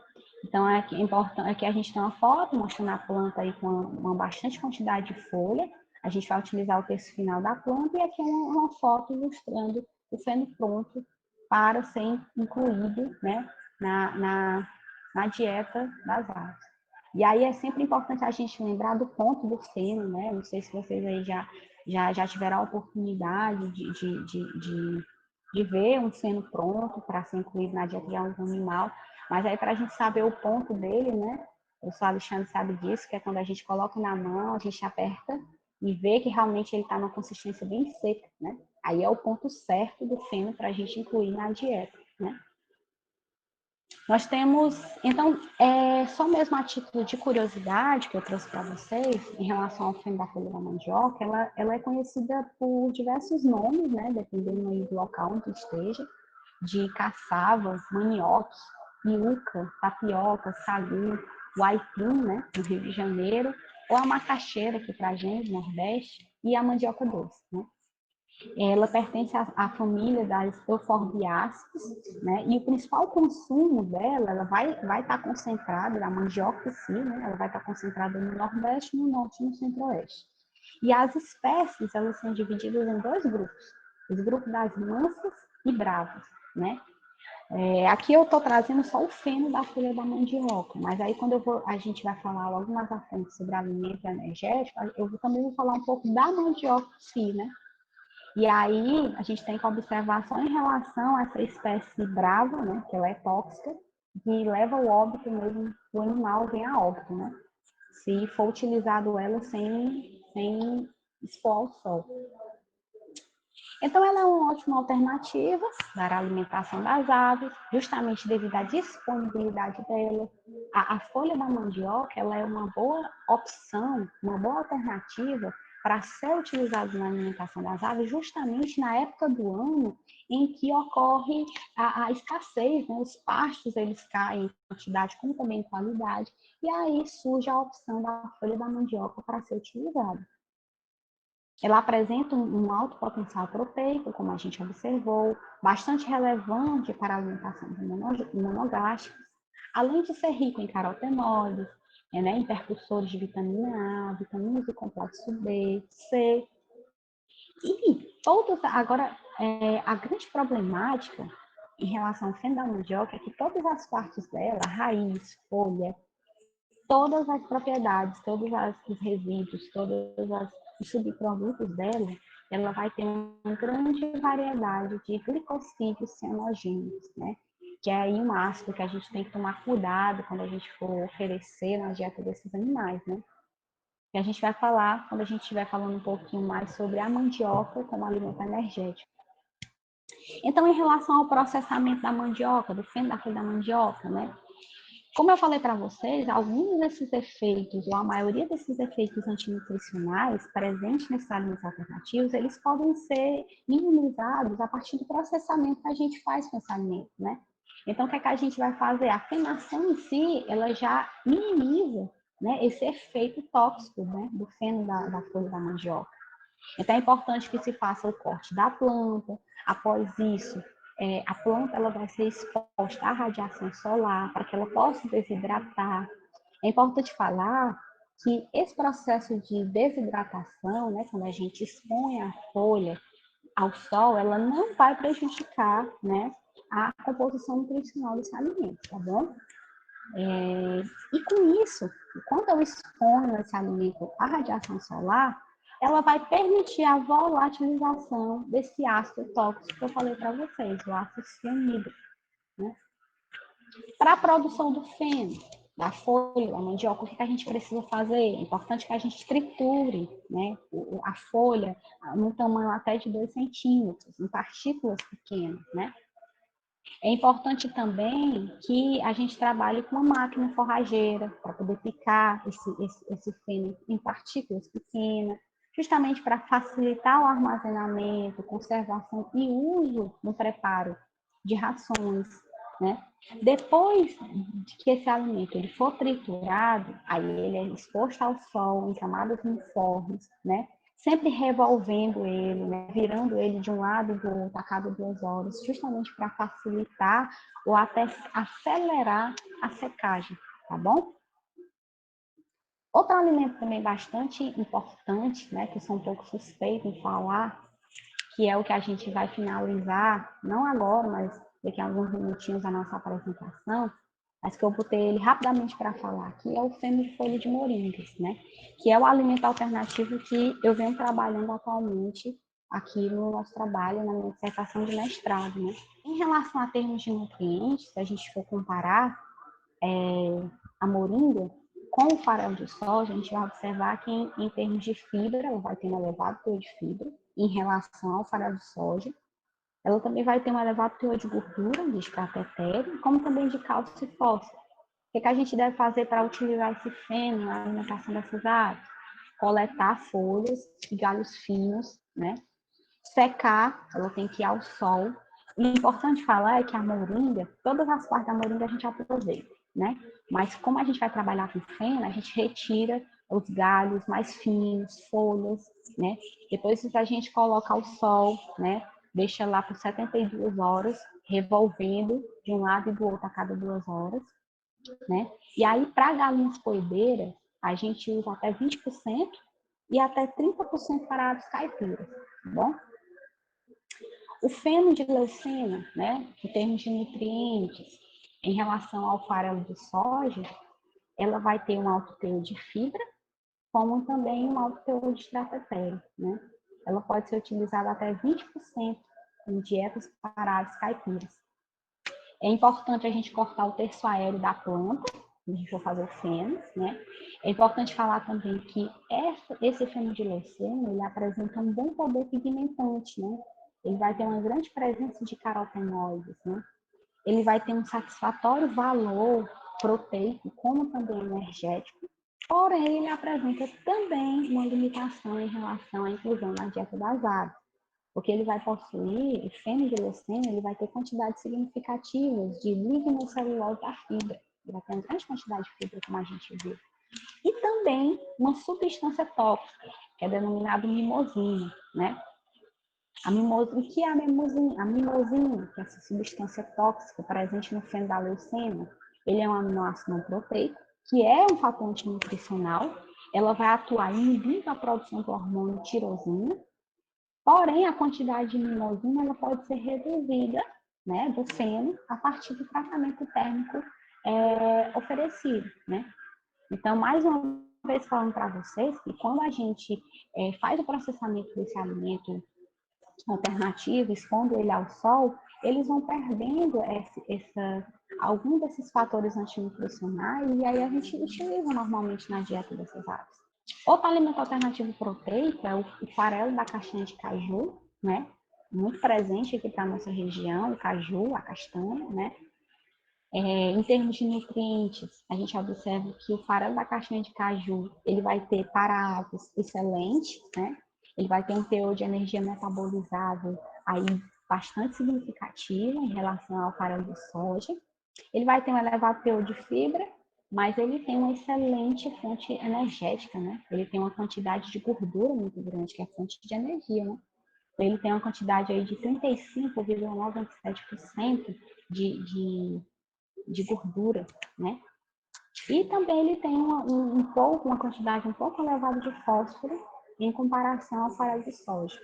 Então, aqui a gente tem uma foto mostrando a planta aí com uma bastante quantidade de folha. A gente vai utilizar o texto final da planta e aqui uma foto ilustrando o feno pronto para ser incluído, né, na dieta das aves. E aí é sempre importante a gente lembrar do ponto do feno, né? Não sei se vocês aí já tiveram a oportunidade de ver um feno pronto para ser incluído na dieta de algum animal, mas aí para a gente saber o ponto dele, né? O senhor Alexandre sabe disso, que é quando a gente coloca na mão, a gente aperta e vê que realmente ele está numa consistência bem seca, né? Aí é o ponto certo do feno para a gente incluir na dieta, né? Nós temos, então, só mesmo a título de curiosidade que eu trouxe para vocês, em relação ao feno da folha da mandioca, ela é conhecida por diversos nomes, né, dependendo aí do local onde esteja, de caçava, manioque, iuca, tapioca, sagu, o aipim, né, no Rio de Janeiro, ou a macaxeira aqui para a gente, Nordeste, e a mandioca doce, né. Ela pertence à família das euforbiáceas, né? E o principal consumo dela, ela vai estar concentrada, da mandioca em si, né? Ela vai estar concentrada no Nordeste, no Norte e no Centro-Oeste. E as espécies, elas são divididas em dois grupos. Os grupos das mansas e bravas, né? Aqui eu estou trazendo só o feno da folha da mandioca, mas aí quando a gente vai falar logo mais à frente sobre alimento energético, também vou falar um pouco da mandioca em si, né? E aí, a gente tem que observar só em relação a essa espécie brava, né, que ela é tóxica, que leva ao óbito mesmo, o animal vem a óbito, né, se for utilizado ela sem expor ao sol. Então, ela é uma ótima alternativa para a alimentação das aves, justamente devido à disponibilidade dela. A folha da mandioca, ela é uma boa opção, uma boa alternativa para ser utilizada na alimentação das aves, justamente na época do ano em que ocorre a escassez, né? Os pastos eles caem em quantidade como também em qualidade, e aí surge a opção da folha da mandioca para ser utilizada. Ela apresenta um alto potencial proteico, como a gente observou, bastante relevante para a alimentação de monogástricos, além de ser rico em carotenoides, né, em percussores de vitamina A, vitaminas do complexo B, C. E todos, agora, a grande problemática em relação ao feno da mandioca é que todas as partes dela, raiz, folha, todas as propriedades, todos os resíduos, os subprodutos dela, ela vai ter uma grande variedade de glicosídeos cianogênicos, né? Que é aí um ácido que a gente tem que tomar cuidado quando a gente for oferecer na dieta desses animais, né? E a gente vai falar, quando a gente estiver falando um pouquinho mais sobre a mandioca como alimento energético. Então, em relação ao processamento da mandioca, do feno da mandioca, né? Como eu falei para vocês, alguns desses efeitos, ou a maioria desses efeitos antinutricionais presentes nesses alimentos alternativos, eles podem ser minimizados a partir do processamento que a gente faz com esse alimento, né? Então, o que é que a gente vai fazer? A queimação em si, ela já minimiza, né, esse efeito tóxico, né, do feno da folha da mandioca. Então, é importante que se faça o corte da planta. Após isso, a planta ela vai ser exposta à radiação solar para que ela possa desidratar. É importante falar que esse processo de desidratação, né, quando a gente expõe a folha ao sol, ela não vai prejudicar, né, a composição nutricional desse alimento, tá bom? E com isso, quando eu exponho esse alimento à radiação solar, ela vai permitir a volatilização desse ácido tóxico que eu falei para vocês, o ácido cianídrico, né? Para a produção do feno, da folha, da mandioca, o que a gente precisa fazer? É importante que a gente triture, né, a folha num tamanho até de 2 centímetros, em partículas pequenas, né? É importante também que a gente trabalhe com uma máquina forrageira para poder picar esse feno em partículas pequenas, justamente para facilitar o armazenamento, conservação e uso no preparo de rações, né? Depois de que esse alimento ele for triturado, aí ele é exposto ao sol em camadas uniformes, né? Sempre revolvendo ele, né? Virando ele de um lado e do outro a cada 2 horas, justamente para facilitar ou até acelerar a secagem, tá bom? Outro alimento também bastante importante, né, que eu sou um pouco suspeita em falar, que é o que a gente vai finalizar, não agora, mas daqui a alguns minutinhos da nossa apresentação, mas que eu botei ele rapidamente para falar aqui, é o feno de folha de moringas, né? Que é o alimento alternativo que eu venho trabalhando atualmente aqui no nosso trabalho, na minha dissertação de mestrado, né? Em relação a termos de nutrientes, se a gente for comparar a moringa com o farelo de soja, a gente vai observar que em termos de fibra, ela vai ter um elevado teor de fibra em relação ao farelo de soja. Ela também vai ter um elevado teor de gordura, de extrato etéreo, como também de cálcio e fósforo. O que a gente deve fazer para utilizar esse feno na alimentação dessas aves? Coletar folhas e galhos finos, né? Secar, ela tem que ir ao sol. E o importante falar é que a moringa, todas as partes da moringa a gente aproveita, né? Mas como a gente vai trabalhar com feno, a gente retira os galhos mais finos, folhas, né? Depois a gente coloca ao sol, né? Deixa lá por 72 horas, revolvendo de um lado e do outro a cada 2 horas, né? E aí, para galinhas poedeiras, a gente usa até 20% e até 30% para aves caipiras, tá bom? O feno de leucena, né, em termos de nutrientes, em relação ao farelo de soja, ela vai ter um alto teor de fibra, como também um alto teor de extrato etéreo, né? Ela pode ser utilizada até 20% em dietas para aves caipiras. É importante a gente cortar o terço aéreo da planta, quando a gente for fazer fenos, né? É importante falar também que esse feno de leucena, ele apresenta um bom poder pigmentante, né? Ele vai ter uma grande presença de carotenoides, né? Ele vai ter um satisfatório valor proteico, como também energético, porém ele apresenta também uma limitação em relação à inclusão na dieta das aves, porque ele vai possuir, o feno-de-leucena, ele vai ter quantidades significativas de lignocelulose da fibra, ele vai ter uma grande quantidade de fibra, como a gente viu, e também uma substância tóxica, que é denominada mimosina, né? A mimosina, o que é a mimosina? A mimosina, que é essa substância tóxica presente no feno da leucena, ele é um aminoácido não proteico, que é um fator antinutricional, ela vai atuar inibindo a produção do hormônio tirosina, porém a quantidade de mimosina ela pode ser reduzida, né, do feno a partir do tratamento térmico oferecido, né? Então, mais uma vez falando para vocês que quando a gente faz o processamento desse alimento alternativo, expondo ele ao sol, eles vão perdendo algum desses fatores antinutricionais e aí a gente utiliza normalmente na dieta dessas aves. Outro alimento alternativo proteico é o farelo da castanha de caju, né? Muito presente aqui para a nossa região, o caju, a castanha, né? Em termos de nutrientes, a gente observa que o farelo da castanha de caju, ele vai ter para aves excelente, né? Ele vai ter um teor de energia metabolizável aí bastante significativo em relação ao farelo de soja. Ele vai ter um elevado teor de fibra, mas ele tem uma excelente fonte energética, né? Ele tem uma quantidade de gordura muito grande, que é a fonte de energia, né? Ele tem uma quantidade aí de 35,97% de gordura, né? E também ele tem uma quantidade um pouco elevada de fósforo em comparação ao farelo de soja.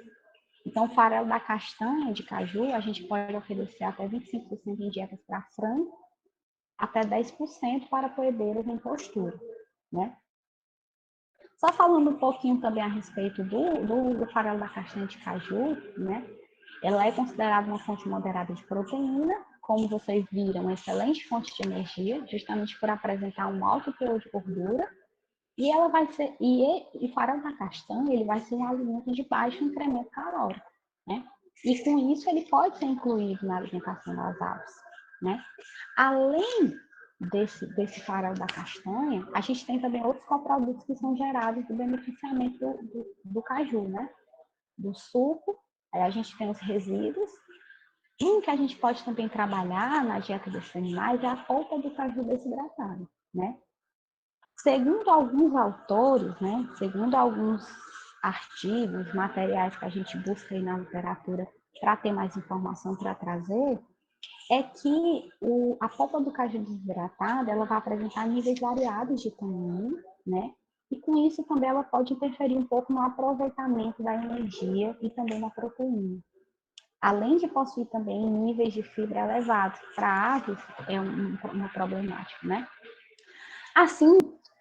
Então, o farelo da castanha de caju, a gente pode oferecer até 25% em dietas para frango, até 10% para poedeiros em postura, né? Só falando um pouquinho também a respeito do farelo da castanha de caju, né? Ela é considerada uma fonte moderada de proteína, como vocês viram, uma excelente fonte de energia, justamente por apresentar um alto teor de gordura. E ela vai ser, e o farelo da castanha, ele vai ser um alimento de baixo incremento calórico, né? E com isso ele pode ser incluído na alimentação das aves, né? Além desse farelo da castanha, a gente tem também outros coprodutos que são gerados do beneficiamento do caju, né? Do suco, aí a gente tem os resíduos. Um que a gente pode também trabalhar na dieta desses animais é a polpa do caju desidratado, né? Segundo alguns autores, né? Segundo alguns artigos, materiais que a gente busca aí na literatura para ter mais informação para trazer, é que a polpa do caju desidratada, ela vai apresentar níveis variados de tanino, né? E com isso também ela pode interferir um pouco no aproveitamento da energia e também da proteína. Além de possuir também níveis de fibra elevados, para aves é uma problemática, né? Assim,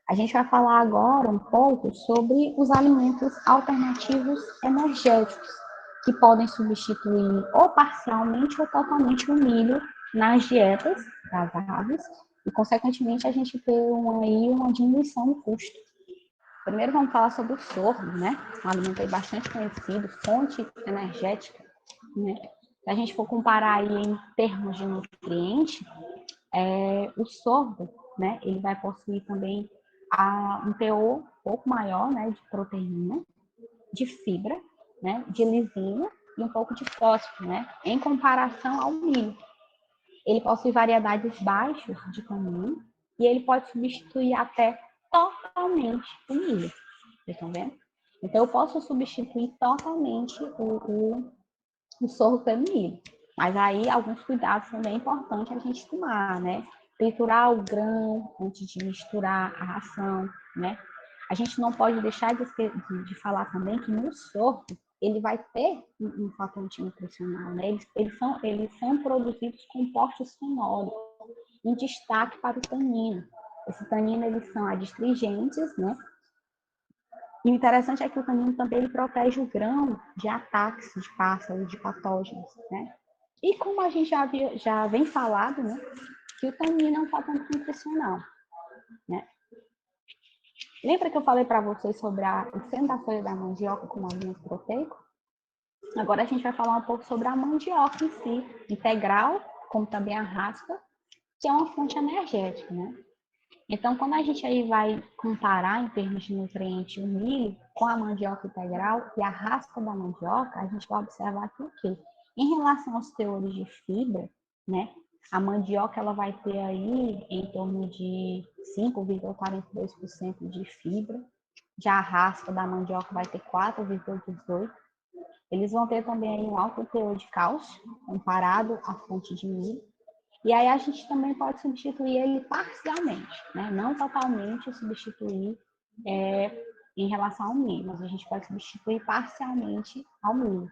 a gente vai falar agora um pouco sobre os alimentos alternativos energéticos, que podem substituir ou parcialmente ou totalmente o milho nas dietas das aves e, consequentemente, a gente ter uma diminuição no custo. Primeiro vamos falar sobre o sorgo, né? Um alimento aí bastante conhecido, fonte energética, né? Se a gente for comparar aí em termos de nutriente, o sorgo, né? Ele vai possuir também um teor um pouco maior, né? De proteína, de fibra, né? De lisina e um pouco de fósforo, né? Em comparação ao milho. Ele possui variedades baixas de tanino e ele pode substituir até totalmente o milho. Vocês estão vendo? Então, eu posso substituir totalmente o sorgo pelo milho. Mas aí, alguns cuidados também é importante a gente tomar, né? Triturar o grão antes de misturar a ração, né? A gente não pode deixar de falar também que no sorgo ele vai ter um fator antinutricional, né? Eles são produzidos com compostos fenólicos, em destaque para o tanino. Esse tanino, eles são adstringentes, né? E o interessante é que o tanino também ele protege o grão de ataques de pássaros, de patógenos, né? E como a gente já vem falado, né? Que o tanino é um fator nutricional, né? Lembra que eu falei para vocês sobre o centro da folha da mandioca como alimento proteico? Agora a gente vai falar um pouco sobre a mandioca em si, integral, como também a raspa, que é uma fonte energética, né? Então, quando a gente aí vai comparar em termos de nutriente o milho com a mandioca integral e a raspa da mandioca, a gente vai observar que o quê? Em relação aos teores de fibra, né? A mandioca ela vai ter aí em torno de 5,42% de fibra. Já a raspa da mandioca vai ter 4,18%. Eles vão ter também aí um alto teor de cálcio, comparado à fonte de milho. E aí a gente também pode substituir ele parcialmente, né? Não totalmente substituir em relação ao milho, mas a gente pode substituir parcialmente ao milho,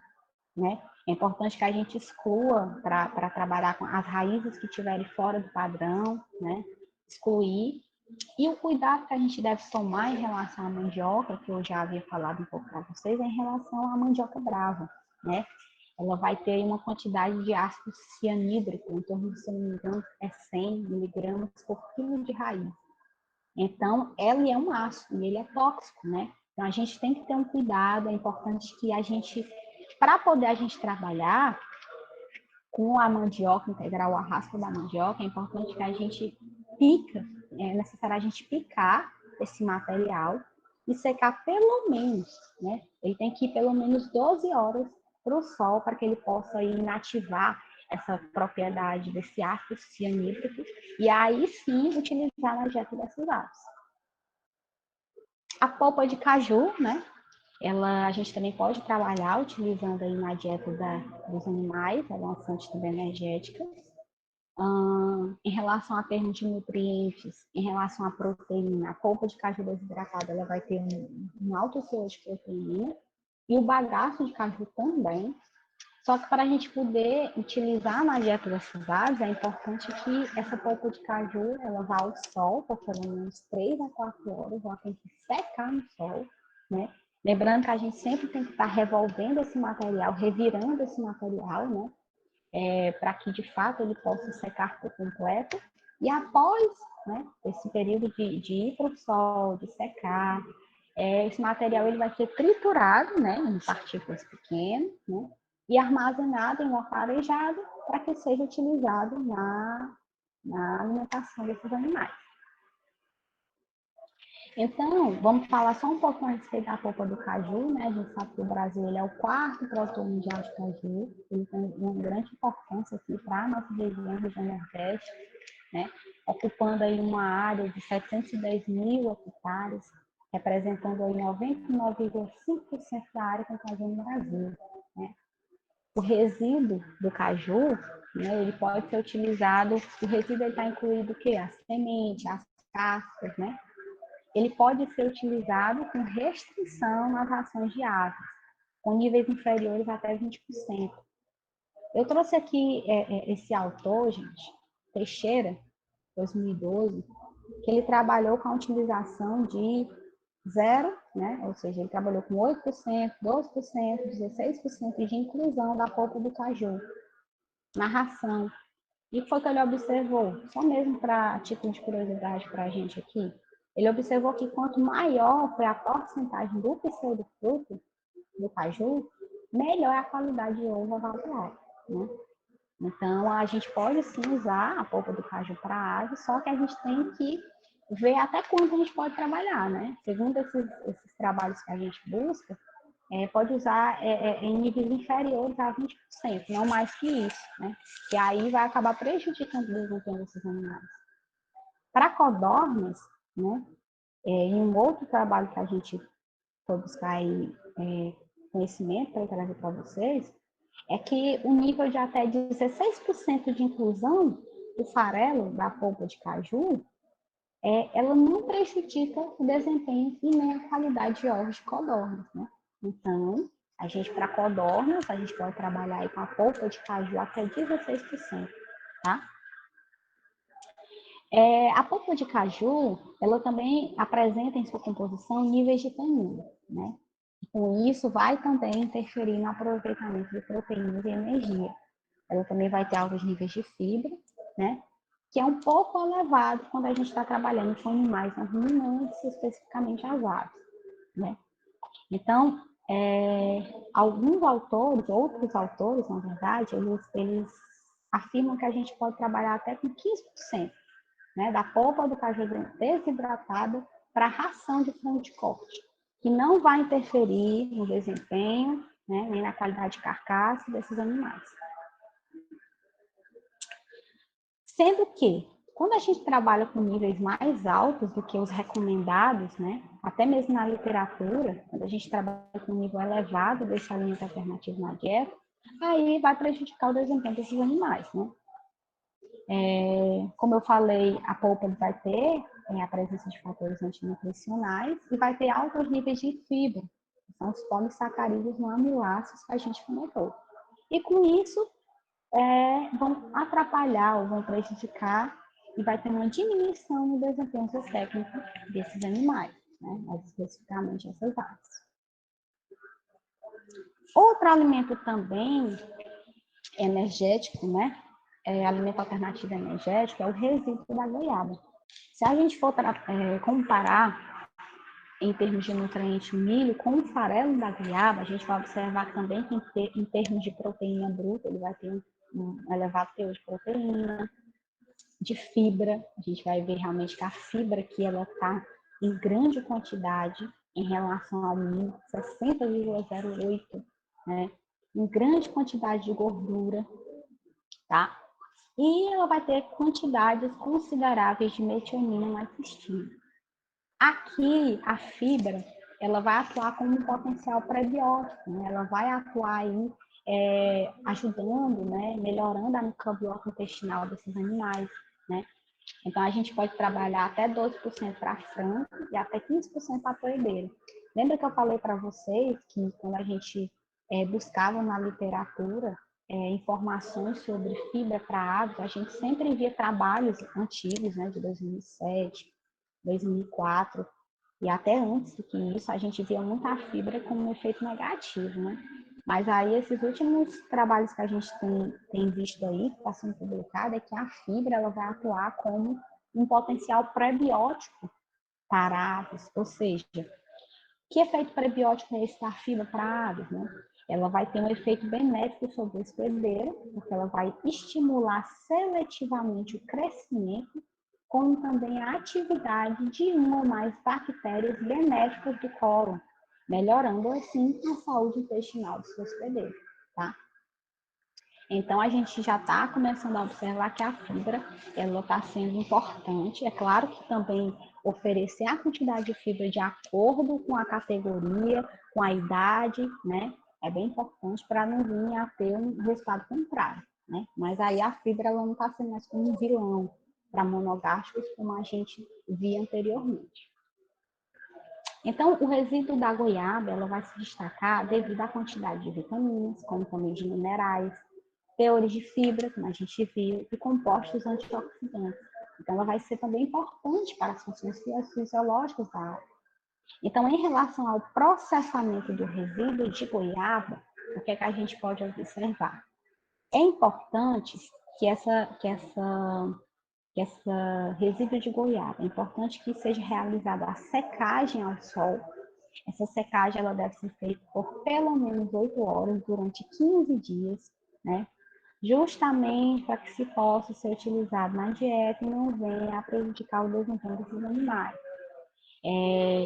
né? É importante que a gente exclua para trabalhar com as raízes que estiverem fora do padrão, né? Excluir. E o cuidado que a gente deve tomar em relação à mandioca, que eu já havia falado um pouco para vocês, é em relação à mandioca brava, né? Ela vai ter uma quantidade de ácido cianídrico, em torno de, se não me engano, 100 miligramas por quilo de raiz. Então, ele é um ácido e ele é tóxico, né? Então, a gente tem que ter um cuidado, é importante que a gente, para poder a gente trabalhar com a mandioca integral, a raspa da mandioca, é importante que a gente é necessário a gente picar esse material e secar pelo menos, né? Ele tem que ir pelo menos 12 horas para o sol para que ele possa inativar essa propriedade desse ácido cianídrico e aí sim utilizar na dieta dessas aves. A polpa de caju, né? A gente também pode trabalhar utilizando aí na dieta dos animais, ela é uma fonte também energética. Em relação a termos de nutrientes, em relação à proteína, a polpa de caju desidratada ela vai ter um alto teor de proteína, e o bagaço de caju também. Só que para a gente poder utilizar na dieta dessas aves, é importante que essa polpa de caju ela vá ao sol por pelo menos 3 a 4 horas, ela tem que secar no sol, né? Lembrando que a gente sempre tem que estar revolvendo esse material, revirando esse material, né? Para que de fato ele possa secar por completo. E após, né, esse período de ir para o sol, de secar, esse material ele vai ser triturado, né, em partículas pequenas, né, e armazenado em local arejado para que seja utilizado na alimentação desses animais. Então, vamos falar só um pouco a respeito da polpa do caju, né? A gente sabe que o Brasil ele é o 4º produtor mundial de caju, ele tem uma grande importância aqui para a nossa região Nordeste, né? Ocupando aí uma área de 710 mil hectares, representando aí 99,5% da área com caju no Brasil, né? O resíduo do caju, né, ele pode ser utilizado, o resíduo está incluído o quê? A semente, as cascas, né? Ele pode ser utilizado com restrição nas rações de aves, com níveis inferiores até 20%. Eu trouxe aqui esse autor, gente, Teixeira, 2012, que ele trabalhou com a utilização de zero, né? Ou seja, ele trabalhou com 8%, 12%, 16% de inclusão da polpa do caju na ração. E o que foi que ele observou? Só mesmo para título de curiosidade para a gente aqui, ele observou que quanto maior foi a porcentagem do pseudofruto do caju, melhor é a qualidade de ovo avaliada, né? Então, a gente pode sim usar a polpa do caju para ave, só que a gente tem que ver até quanto a gente pode trabalhar, né? Segundo esses trabalhos que a gente busca, pode usar em níveis inferiores a 20%, não mais que isso, né? E aí vai acabar prejudicando o desempenho desses animais. Para codornas, né? Em um outro trabalho que a gente foi buscar aí, conhecimento para trazer para vocês, é que o nível de até 16% de inclusão do farelo da polpa de caju, ela não prejudica o desempenho e nem a qualidade de ovos de codornas, né? Então, a gente, para codornas, a gente pode trabalhar aí com a polpa de caju até 16%, tá? A polpa de caju, ela também apresenta em sua composição níveis de tanino, né? E com isso, vai também interferir no aproveitamento de proteínas e energia. Ela também vai ter altos níveis de fibra, né? Que é um pouco elevado quando a gente está trabalhando com animais não ruminantes, especificamente as aves, né? Então, alguns autores, outros autores, na verdade, eles afirmam que a gente pode trabalhar até com 15%, né, da polpa do caju desidratada para ração de frango de corte, que não vai interferir no desempenho, né, nem na qualidade de carcaça desses animais. Sendo que, quando a gente trabalha com níveis mais altos do que os recomendados, né, até mesmo na literatura, quando a gente trabalha com um nível elevado desse alimento alternativo na dieta, aí vai prejudicar o desempenho desses animais, né? Como eu falei, a polpa vai ter a presença de fatores antinutricionais e vai ter altos níveis de fibra, que são os polissacarídeos não amiláceos que a gente comentou. E com isso, vão atrapalhar ou vão prejudicar e vai ter uma diminuição no desempenho técnico desses animais, né? Mais especificamente essas aves. Outro alimento também energético, né? Alimento alternativo energético é o resíduo da goiaba. Se a gente for comparar em termos de nutriente o milho com o farelo da goiaba, a gente vai observar também que em termos de proteína bruta, ele vai ter um elevado teor de proteína, de fibra. A gente vai ver realmente que a fibra aqui ela está em grande quantidade em relação ao milho, 60,08, né? Em grande quantidade de gordura, tá? E ela vai ter quantidades consideráveis de metionina na cistina. Aqui, a fibra, ela vai atuar como um potencial prebiótico, né? Ela vai atuar aí ajudando, né? Melhorando a microbiota intestinal desses animais, né? Então, a gente pode trabalhar até 12% para frango e até 15% para toideira. Lembra que eu falei para vocês que quando a gente buscava na literatura informações sobre fibra para aves, a gente sempre via trabalhos antigos, né, de 2007, 2004, e até antes do que isso, a gente via muito a fibra como um efeito negativo, né? Mas aí, esses últimos trabalhos que a gente tem visto aí, que está sendo publicado, é que a fibra ela vai atuar como um potencial prebiótico para aves, ou seja, que efeito prebiótico é esse da fibra para aves, né? Ela vai ter um efeito benéfico sobre o hospedeiro, porque ela vai estimular seletivamente o crescimento, como também a atividade de uma ou mais bactérias benéficas do cólon, melhorando assim a saúde intestinal do seu hospedeiro, tá? Então, a gente já está começando a observar que a fibra ela está sendo importante. É claro que também oferecer a quantidade de fibra de acordo com a categoria, com a idade, né? É bem importante para não vir a ter um resultado contrário, né? Mas aí a fibra ela não está sendo mais como um vilão para monogástricos, como a gente via anteriormente. Então, o resíduo da goiaba ela vai se destacar devido à quantidade de vitaminas, como também de minerais, teores de fibra, como a gente viu, e compostos antioxidantes. Então, ela vai ser também importante para as funções fisiológicas da água. Então, em relação ao processamento do resíduo de goiaba, o que é que a gente pode observar? É importante que essa resíduo de goiaba, é importante que seja realizada a secagem ao sol. Essa secagem ela deve ser feita por pelo menos 8 horas durante 15 dias, né? Justamente para que se possa ser utilizado na dieta e não venha a prejudicar o desempenho desses animais.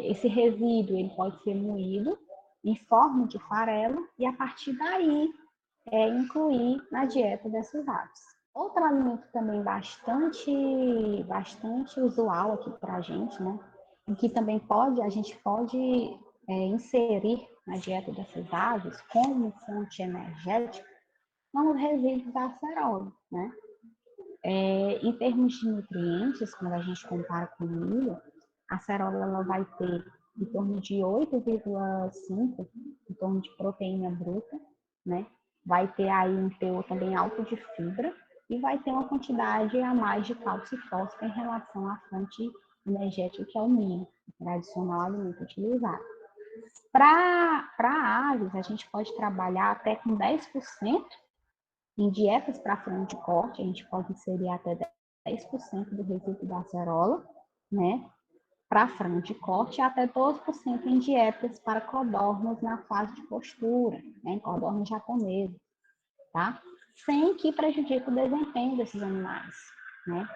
Esse resíduo ele pode ser moído em forma de farelo e a partir daí incluir na dieta dessas aves. Outro alimento também bastante usual aqui para a gente, né? E que também a gente pode inserir na dieta dessas aves como fonte energética são os resíduos da acerola, né? Em termos de nutrientes, quando a gente compara com o milho, a acerola ela vai ter em torno de 8,5 em torno de proteína bruta, né? Vai ter aí um teor também alto de fibra e vai ter uma quantidade a mais de cálcio e fósforo em relação à fonte energética que é o milho, o tradicional alimento utilizado. Para aves, a gente pode trabalhar até com 10% em dietas para frango de corte, a gente pode inserir até 10% do resíduo da acerola, né? Para frango de corte, e até 12% em dietas para codornas na fase de postura, né? Em codornas japonesas, tá? Sem que prejudique o desempenho desses animais, né?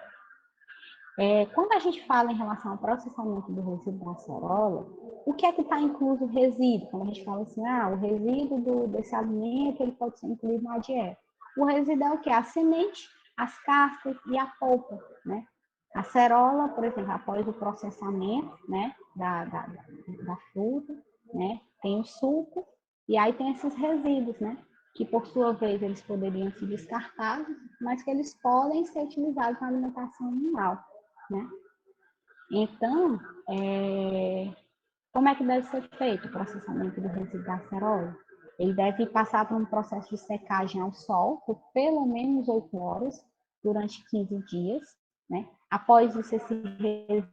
Quando a gente fala em relação ao processamento do resíduo da acerola, o que é que está incluso o resíduo? Quando a gente fala assim, o resíduo desse alimento ele pode ser incluído na dieta. O resíduo é o quê? A semente, as cascas e a polpa, né? A acerola, por exemplo, após o processamento, né, da fruta, né, tem o suco e aí tem esses resíduos, né, que por sua vez eles poderiam ser descartados, mas que eles podem ser utilizados na alimentação animal, né? Então, como é que deve ser feito o processamento do resíduo da acerola? Ele deve passar por um processo de secagem ao sol por pelo menos 8 horas durante 15 dias, né? Após isso, esse resíduo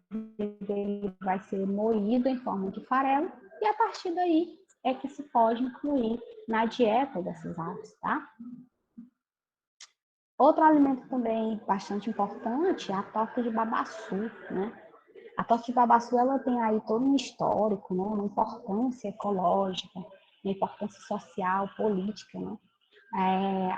ele vai ser moído em forma de farelo e a partir daí é que se pode incluir na dieta dessas aves, tá? Outro alimento também bastante importante é a torta de babaçu, né? A torta de babaçu ela tem aí todo um histórico, né? Uma importância ecológica, uma importância social, política, né?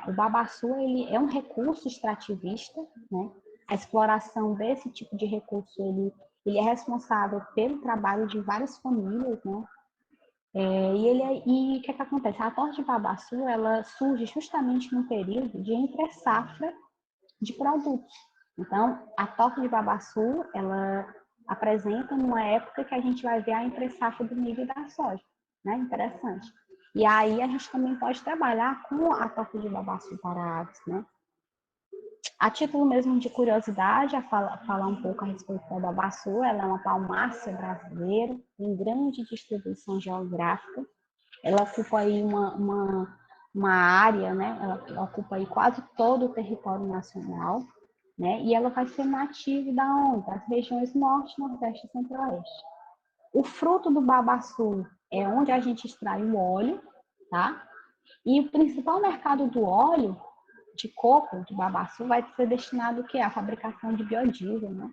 O babaçu ele é um recurso extrativista, né? A exploração desse tipo de recurso ele é responsável pelo trabalho de várias famílias, né? E o que acontece? A torta de babaçu ela surge justamente num período de entre-safra de produtos. Então, a torta de babaçu, ela apresenta numa época que a gente vai ver a entre-safra do milho e da soja, né? Interessante. E aí a gente também pode trabalhar com a torta de babaçu para aves, né? A título mesmo de curiosidade, falar um pouco a respeito da babaçu, ela é uma palmácea brasileira, em grande distribuição geográfica. Ela ocupa aí uma área, né? Ela ocupa aí quase todo o território nacional, né? E ela vai ser nativa da onde? Das regiões norte, nordeste e centro-oeste. O fruto do babaçu é onde a gente extrai o óleo, tá? E o principal mercado do óleo de coco, de babaçu, vai ser destinado à fabricação de biodiesel, né?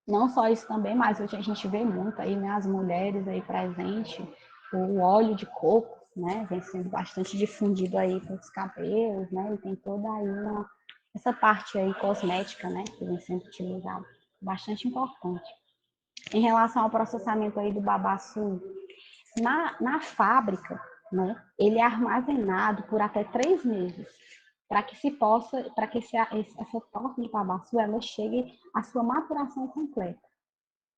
Não só isso também, mas hoje a gente vê muito aí, né, as mulheres aí presentes, o óleo de coco, né, vem sendo bastante difundido aí pelos cabelos, né, e tem toda aí essa parte aí cosmética, né, que vem sendo utilizada, bastante importante. Em relação ao processamento aí do babaçu, na fábrica, né, ele é armazenado por até 3 meses, para que se possa, para que essa torta de babaçu ela chegue à sua maturação completa.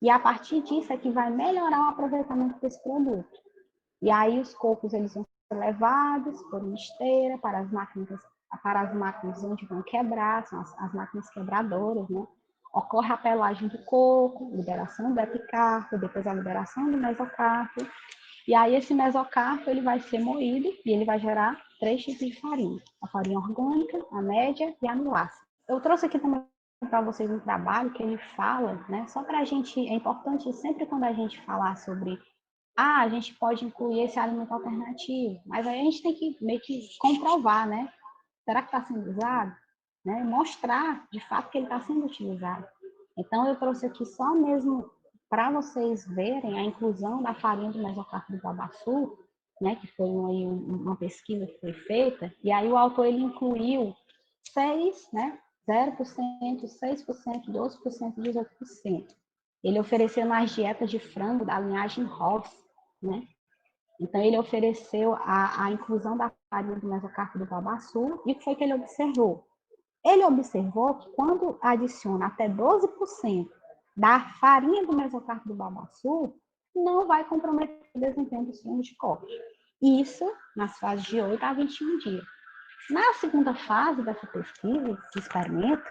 E a partir disso é que vai melhorar o aproveitamento desse produto. E aí os cocos eles vão ser levados por uma esteira para as máquinas onde vão quebrar, são as máquinas quebradoras, né? Ocorre a pelagem do coco, liberação do epicarpo, depois a liberação do mesocarpo. E aí esse mesocarpo ele vai ser moído e ele vai gerar 3 tipos de farinha. A farinha orgânica, a média e a amilase. Eu trouxe aqui também para vocês um trabalho que ele fala, né? Só para a gente, é importante sempre quando a gente falar sobre, a gente pode incluir esse alimento alternativo, mas aí a gente tem que meio que comprovar, né? Será que está sendo usado? Né? Mostrar de fato que ele está sendo utilizado. Então eu trouxe aqui só mesmo para vocês verem a inclusão da farinha do mesocarpo do babaçu, né? Que foi uma pesquisa que foi feita, e aí o autor ele incluiu 6, né? 0%, 6%, 12% e 18%. Ele ofereceu nas dietas de frango da linhagem Ross, né? Então, ele ofereceu a inclusão da farinha do mesocarpo do babaçu, e o que foi que ele observou? Ele observou que quando adiciona até 12% da farinha do mesocarpo do babaçu, não vai comprometer o desempenho dos frangos de corte. Isso nas fases de 8 a 21 dias. Na segunda fase dessa pesquisa, desse experimento,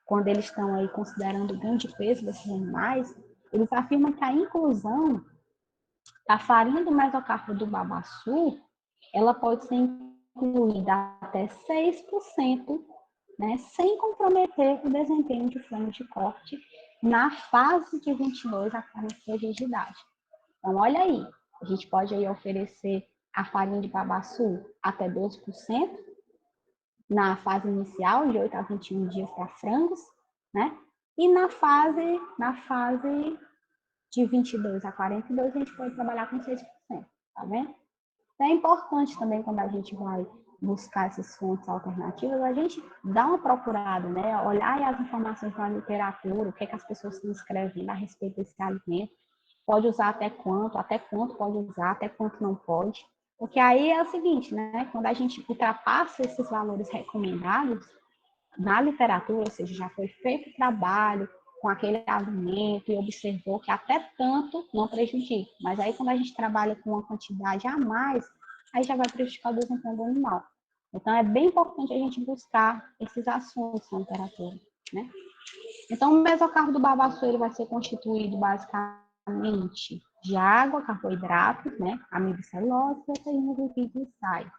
quando eles estão aí considerando o ganho de peso desses animais, eles afirmam que a inclusão da farinha do mesocarpo do babaçu, ela pode ser incluída até 6%, né, sem comprometer o desempenho de frango de corte na fase de 22 a 42 dias de idade. Então, olha aí, a gente pode aí oferecer a farinha de babaçu até 12%, na fase inicial, de 8 a 21 dias para frangos, né? E na fase de 22 a 42, a gente pode trabalhar com 6%, tá vendo? Então, é importante também, quando a gente vai buscar essas fontes alternativas, a gente dá uma procurada, né? Olhar as informações na literatura, o que é que as pessoas estão escrevendo a respeito desse alimento. Pode usar até quanto pode usar, até quanto não pode. Porque aí é o seguinte, né? Quando a gente ultrapassa esses valores recomendados na literatura, ou seja, já foi feito trabalho com aquele alimento e observou que até tanto não prejudica. Mas aí quando a gente trabalha com uma quantidade a mais, aí já vai prejudicar o desempenho do animal. Então é bem importante a gente buscar esses assuntos na literatura, né? Então o mesocarpo do babaçu ele vai ser constituído basicamente de água, carboidratos, né, amido e celulose, proteínas, lipídios e sais.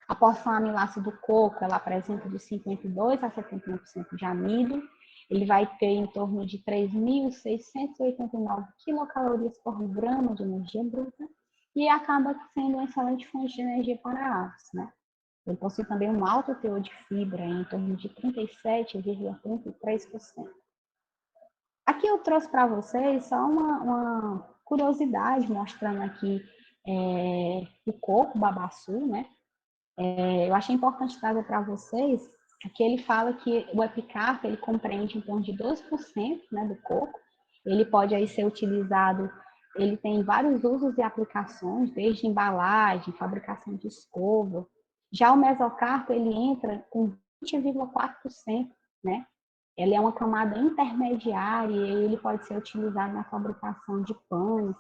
A porção amilácea do coco, ela apresenta de 52% a 71% de amido. Ele vai ter em torno de 3.689 quilocalorias por grama de energia bruta e acaba sendo uma excelente fonte de energia para aves, né? Ele possui também um alto teor de fibra, em torno de 37,33%. Aqui eu trouxe para vocês só uma curiosidade, mostrando aqui o coco babaçu, né? Eu achei importante trazer para vocês que ele fala que o epicarpo ele compreende em torno de 12%, né, do coco. Ele pode aí ser utilizado, ele tem vários usos e aplicações, desde embalagem, fabricação de escova. Já o mesocarpo ele entra com 20,4%, né? Ele é uma camada intermediária e ele pode ser utilizado na fabricação de pães,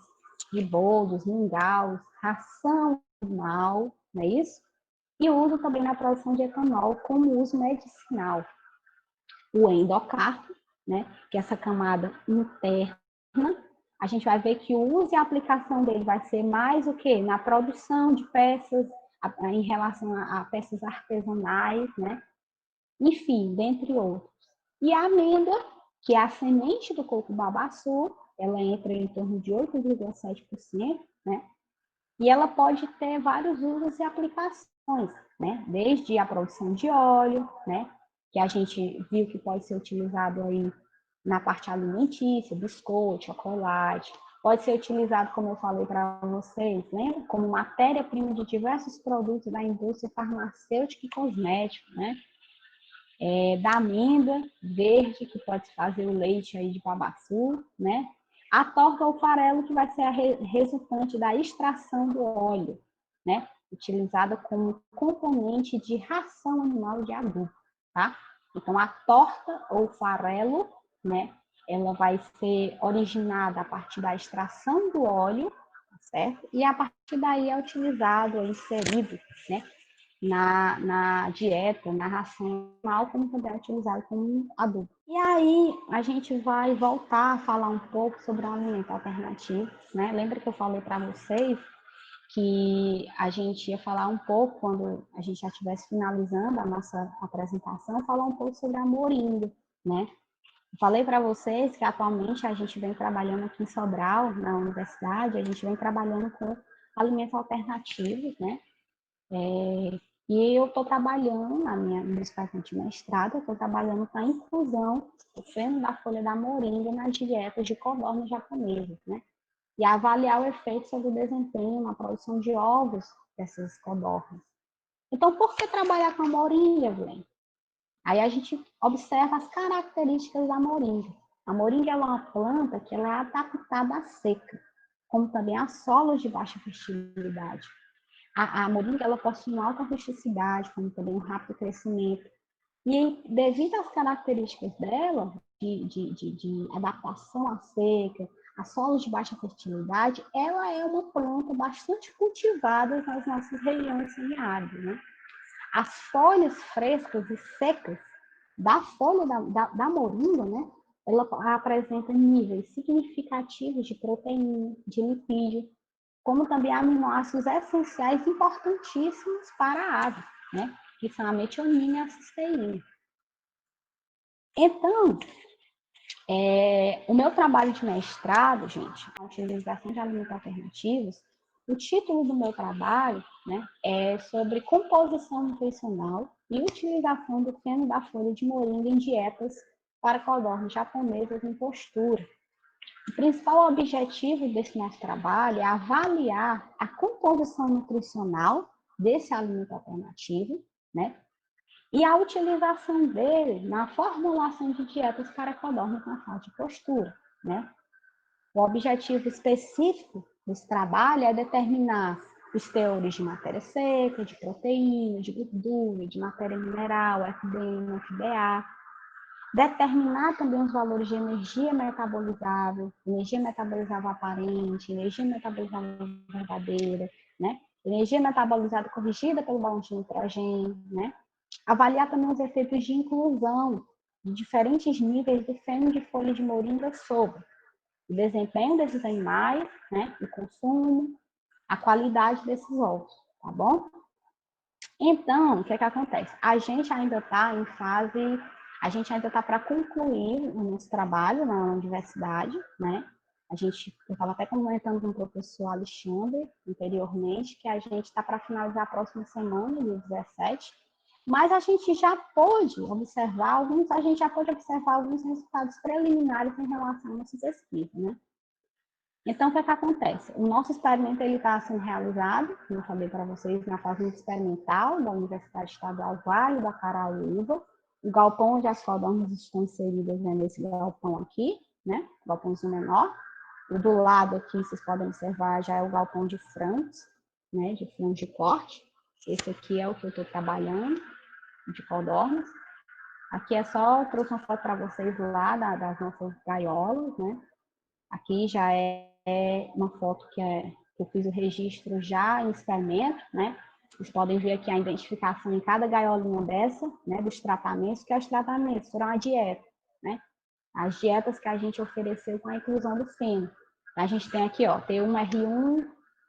de bolos, mingaus, ração animal, não é isso? e o uso também na produção de etanol como uso medicinal. O endocarpo, né, que é essa camada interna, a gente vai ver que o uso e a aplicação dele vai ser mais o quê? Na produção de peças, em relação a peças artesanais, né? Enfim, dentre outros. E a amêndoa, que é a semente do coco babaçu, ela entra em torno de 8,7%, né? E ela pode ter vários usos e aplicações, né? Desde a produção de óleo, né? Que a gente viu que pode ser utilizado aí na parte alimentícia, biscoito, chocolate. Pode ser utilizado, como eu falei para vocês, lembra? Como matéria-prima de diversos produtos da indústria farmacêutica e cosmética, né? Da amêndoa verde, que pode fazer o leite aí de babaçu, né? A torta ou farelo, que vai ser a resultante da extração do óleo, né? Utilizada como componente de ração animal de adubo, tá? Então, a torta ou farelo, né? Ela vai ser originada a partir da extração do óleo, certo? E a partir daí é utilizado, é inserido, né? Na dieta, na ração animal, como também é utilizado como adubo. E aí, a gente vai voltar a falar um pouco sobre o alimento alternativo, né? Lembra que eu falei para vocês que a gente ia falar um pouco, quando a gente já estivesse finalizando a nossa apresentação, falar um pouco sobre a moringa, né? Falei para vocês que atualmente a gente vem trabalhando aqui em Sobral, na universidade, a gente vem trabalhando com alimentos alternativos, né? E eu estou trabalhando, no meu estágio de mestrado, estou trabalhando com a inclusão do feno da folha da moringa nas dietas de codornas japonesas, né? E avaliar o efeito sobre o desempenho na produção de ovos dessas codornas. Então, por que trabalhar com a moringa, Glenn? Aí a gente observa as características da moringa. A moringa é uma planta que ela é adaptada à seca, como também a solos de baixa fertilidade. A moringa ela possui uma alta rusticidade, como também um rápido crescimento. E devido às características dela, de adaptação à seca, a solos de baixa fertilidade, ela é uma planta bastante cultivada nas nossas regiões semiáridas, né? As folhas frescas e secas da folha da moringa, né? Ela apresenta níveis significativos de proteína, de lipídio, como também aminoácidos essenciais importantíssimos para a ave, né? Que são a metionina e a cisteína. Então, o meu trabalho de mestrado, gente, a utilização de alimentos alternativos, o título do meu trabalho, né, é sobre composição nutricional e utilização do feno da folha de moringa em dietas para codornas japonesas em postura. O principal objetivo desse nosso trabalho é avaliar a composição nutricional desse alimento alternativo, né? E a utilização dele na formulação de dietas para codornas na fase de postura, né? O objetivo específico desse trabalho é determinar os teores de matéria seca, de proteína, de gordura, de matéria mineral, FDM, FDA, determinar também os valores de energia metabolizável aparente, energia metabolizável verdadeira, né? Energia metabolizada corrigida pelo balanço de nitrogênio, né? Avaliar também os efeitos de inclusão de diferentes níveis do feno de folha de moringa sobre o desempenho desses animais, né? O consumo, a qualidade desses ovos, tá bom? Então, o que acontece? A gente ainda está em fase, a gente ainda está para concluir o nosso trabalho na universidade, né? Eu estava até comentando com o professor Alexandre anteriormente, que a gente está para finalizar a próxima semana, dia 17, mas a gente já pôde observar alguns resultados preliminares em relação a nossa pesquisa, né? Então, o que acontece? O nosso experimento está sendo realizado, como eu falei para vocês, na fase experimental da Universidade Estadual Vale do Acaraúba. O galpão onde as codornas estão inseridas é nesse galpão aqui, né? Galpãozinho menor. O do lado aqui, vocês podem observar, já é o galpão de frangos, né? De frangos de corte. Esse aqui é o que eu estou trabalhando, de codornas. Aqui é só, trouxe uma foto para vocês lá das nossas gaiolas, né? Aqui já é uma foto que eu fiz o registro já em experimento, né? Vocês podem ver aqui a identificação em cada gaiolinha dessa, né, dos tratamentos, que os tratamentos foram a dieta, né? As dietas que a gente ofereceu com a inclusão do feno. A gente tem aqui, ó, T1R1,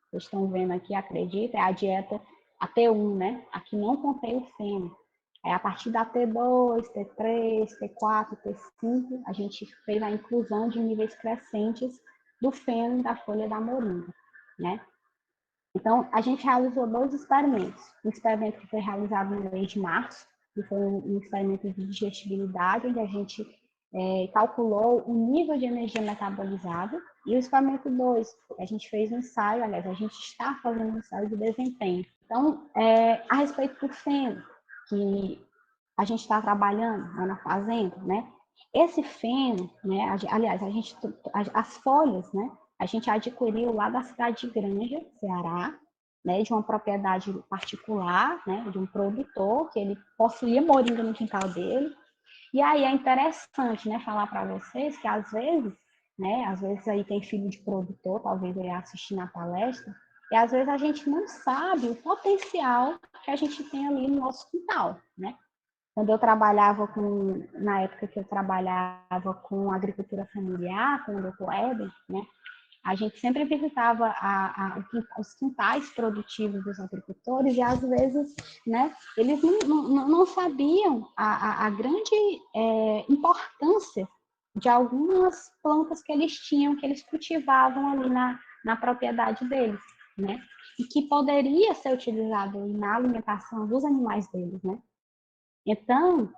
vocês estão vendo aqui, acredita, é a dieta, a T1, né? Aqui não contém o feno. A partir da T2, T3, T4, T5, a gente fez a inclusão de níveis crescentes do feno e da folha da moringa, né? Então, a gente realizou 2 experimentos. Um experimento que foi realizado no mês de março, que foi um experimento de digestibilidade, onde a gente calculou o nível de energia metabolizada, e o experimento 2, a gente fez um ensaio, aliás, a gente está fazendo um ensaio de desempenho. Então, a respeito do feno, que a gente está trabalhando lá na fazenda, né? Esse feno, né? Aliás, as folhas, né? A gente adquiriu lá da cidade de Granja, Ceará, né? De uma propriedade particular, né? De um produtor que ele possuía moringa no quintal dele. E aí é interessante, né? Falar para vocês que às vezes, né? Às vezes aí tem filho de produtor, talvez ele assistir na palestra, e às vezes a gente não sabe o potencial que a gente tem ali no nosso quintal, né? Quando eu trabalhava na época que eu trabalhava com agricultura familiar, com o Dr. Éder, né? A gente sempre visitava os quintais produtivos dos agricultores e, às vezes, né, eles não sabiam a grande importância de algumas plantas que eles tinham, que eles cultivavam ali na propriedade deles, né? E que poderia ser utilizado na alimentação dos animais deles, né? Então,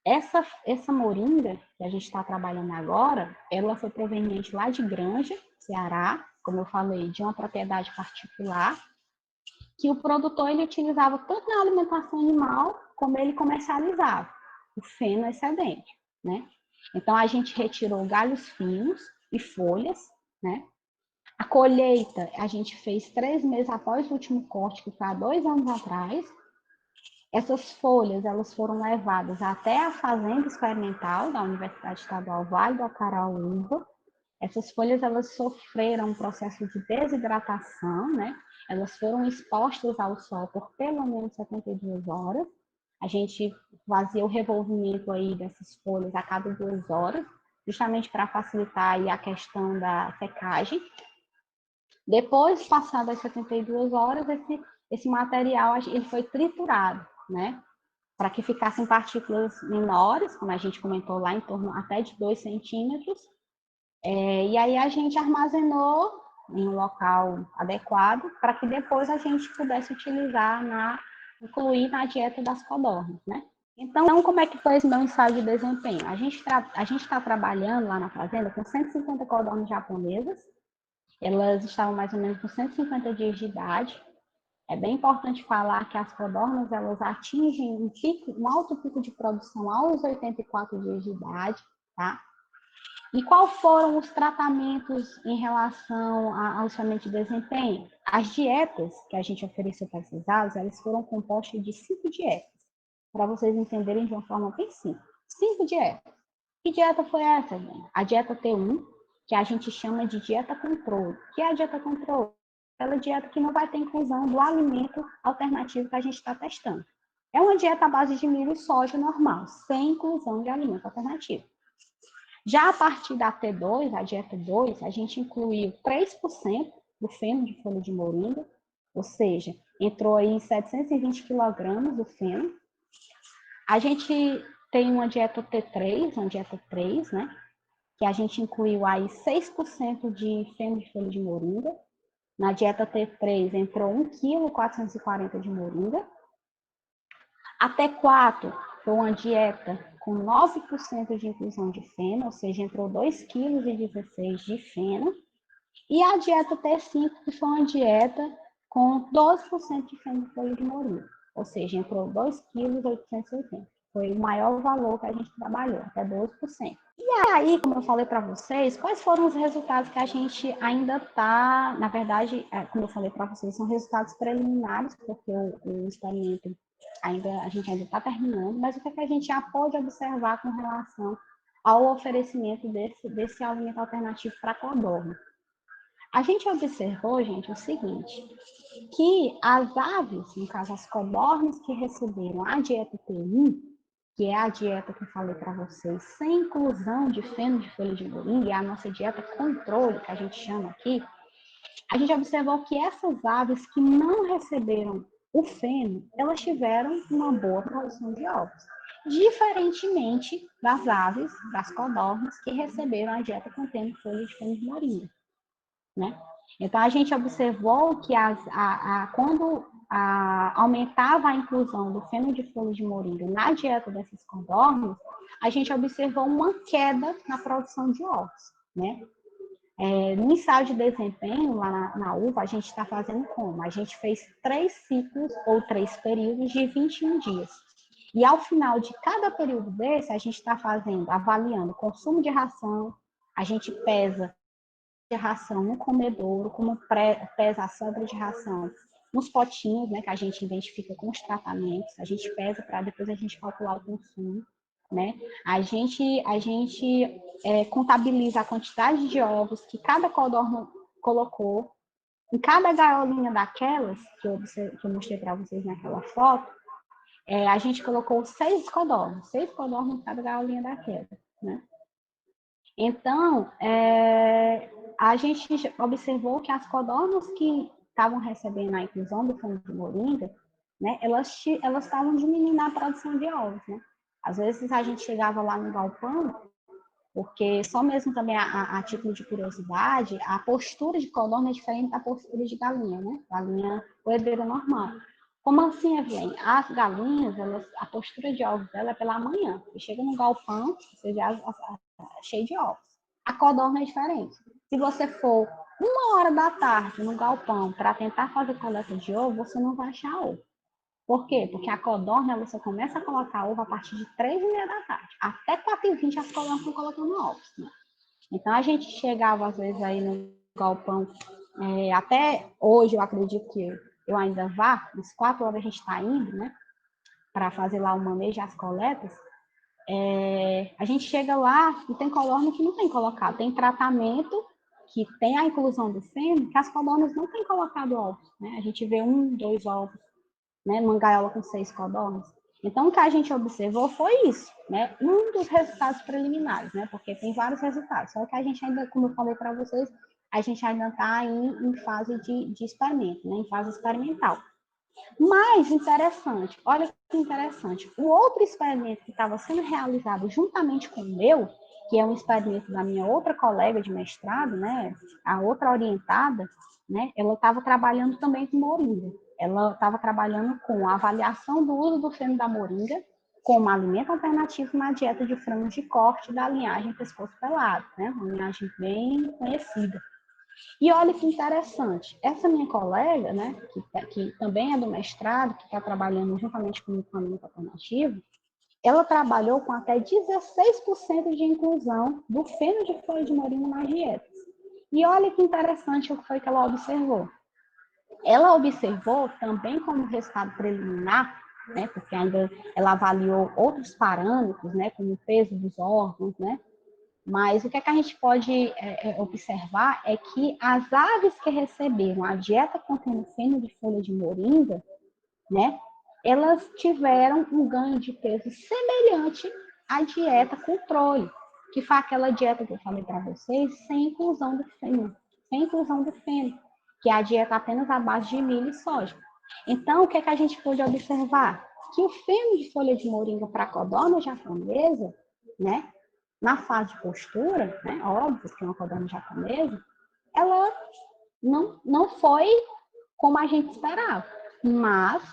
essa moringa que a gente está trabalhando agora, ela foi proveniente lá de Granja, Ceará, como eu falei, de uma propriedade particular, que o produtor ele utilizava tanto na alimentação animal, como ele comercializava o feno excedente, né? Então, a gente retirou galhos finos e folhas, né? A colheita a gente fez 3 meses após o último corte, que foi há 2 anos atrás. Essas folhas elas foram levadas até a fazenda experimental da Universidade Estadual Vale do Acaraúba. Essas folhas elas sofreram um processo de desidratação, né? Elas foram expostas ao sol por pelo menos 72 horas. A gente fazia o revolvimento aí dessas folhas a cada 2 horas, justamente para facilitar aí a questão da secagem. Depois, passadas as 72 horas, esse material ele foi triturado, né? Para que ficassem partículas menores, como a gente comentou lá, em torno até de 2 centímetros. E aí a gente armazenou em um local adequado para que depois a gente pudesse utilizar, incluir na dieta das codornas, né? Então, como é que foi esse meu ensaio de desempenho? A gente está trabalhando lá na fazenda com 150 codornas japonesas. Elas estavam mais ou menos com 150 dias de idade. É bem importante falar que as codornas elas atingem um alto pico de produção aos 84 dias de idade, tá? E quais foram os tratamentos em relação ao somente desempenho? As dietas que a gente ofereceu para esses aves, elas foram compostas de 5 dietas, para vocês entenderem de uma forma bem simples. 5 dietas. Que dieta foi essa, gente? A dieta T1, que a gente chama de dieta controle. O que é a dieta controle? Aquela dieta que não vai ter inclusão do alimento alternativo que a gente está testando. É uma dieta à base de milho e soja normal, sem inclusão de alimento alternativo. Já a partir da T2, a dieta 2, a gente incluiu 3% do feno de folha de moringa, ou seja, entrou aí 720 kg do feno. A gente tem uma dieta T3, uma dieta 3, né? Que a gente incluiu aí 6% de feno de folha de moringa. Na dieta T3 entrou 1,440 kg de moringa. A T4 foi uma dieta com 9% de inclusão de feno, ou seja, entrou 2,16 kg de feno. E a dieta T5, que foi uma dieta com 12% de feno de folha de moringa, ou seja, entrou 2,880 kg. Foi o maior valor que a gente trabalhou, até 12%. E aí, como eu falei para vocês, quais foram os resultados que a gente ainda está, na verdade, como eu falei para vocês, são resultados preliminares, porque o experimento a gente ainda está terminando, mas o que, é que a gente já pode observar com relação ao oferecimento desse alimento alternativo para a codorna? A gente observou, gente, o seguinte, que as aves, no caso as codornas que receberam a dieta T1, que é a dieta que eu falei para vocês, sem inclusão de feno de folha de moringa, é a nossa dieta controle, que a gente chama aqui, a gente observou que essas aves que não receberam o feno, elas tiveram uma boa produção de ovos, diferentemente das aves, das codornas, que receberam a dieta contendo folha de feno de moringa, né? Então, a gente observou que quando aumentava a inclusão do feno de folha de moringa na dieta dessas codornas, a gente observou uma queda na produção de ovos, né? No ensaio de desempenho, lá na UVA, a gente está fazendo como? A gente fez 3 ciclos ou 3 períodos de 21 dias. E ao final de cada período desse, a gente está avaliando o consumo de ração, a gente pesa de ração no comedouro, como pesa a sobra de ração nos potinhos, né, que a gente identifica com os tratamentos, a gente pesa para depois a gente calcular o consumo, né? A gente contabiliza a quantidade de ovos que cada codorna colocou, em cada gaiolinha daquelas, que eu mostrei para vocês naquela foto, a gente colocou 6 codornas em cada gaiolinha daquela, né? Então, a gente observou que as codornas que estavam recebendo a inclusão do feno de moringa, né, elas estavam diminuindo a produção de ovos, né? Às vezes a gente chegava lá no galpão, porque só mesmo também a título de curiosidade, a postura de codorna é diferente da postura de galinha, né? Galinha poedeira normal. Como assim, Evelyn? As galinhas, a postura de ovos dela é pela manhã. Você chega no galpão, você já cheio de ovos. A codorna é diferente. Se você for 1 hora da tarde no galpão para tentar fazer coleta de ovo, você não vai achar ovo. Por quê? Porque a codorna, você começa a colocar ovo a partir de 3h30 da tarde. Até 4h20 as codornas estão colocando ovos, né? Então, a gente chegava, às vezes, aí no galpão, até hoje, eu acredito que eu ainda vá, às 4 horas a gente está indo, né? Para fazer lá o manejo, as coletas. A gente chega lá e tem codorna que não tem colocado. Tem tratamento que tem a inclusão do feno, que as codornas não têm colocado ovos, né? A gente vê 1, 2 ovos, né, numa gaiola com 6 codornas. Então, o que a gente observou foi isso, né? Um dos resultados preliminares, né? Porque tem vários resultados. Só que a gente ainda, como eu falei para vocês, a gente ainda está em fase de experimento, né? Em fase experimental. Mas interessante, olha que interessante. O outro experimento que estava sendo realizado juntamente com o meu, que é um experimento da minha outra colega de mestrado, né? A outra orientada, né? Ela estava trabalhando também com moringa. Ela estava trabalhando com a avaliação do uso do feno da moringa como alimento alternativo na dieta de frangos de corte da linhagem pescoço pelado, né? Uma linhagem bem conhecida. E olha que interessante, essa minha colega, né, que também é do mestrado, que está trabalhando juntamente com o alimento alternativo, ela trabalhou com até 16% de inclusão do feno de folha de moringa nas dietas. E olha que interessante o que foi que ela observou. Ela observou também como resultado preliminar, né, porque ainda ela avaliou outros parâmetros, né, como o peso dos órgãos, né, mas o que, é que a gente pode observar é que as aves que receberam a dieta contendo feno de folha de moringa, né, elas tiveram um ganho de peso semelhante à dieta controle, que foi aquela dieta que eu falei para vocês, sem inclusão do feno, que é a dieta apenas à base de milho e soja. Então, o que, é que a gente pode observar? Que o feno de folha de moringa para a codorna japonesa, né, na fase de postura, né, óbvio que é uma codorna japonesa, ela não foi como a gente esperava. Mas,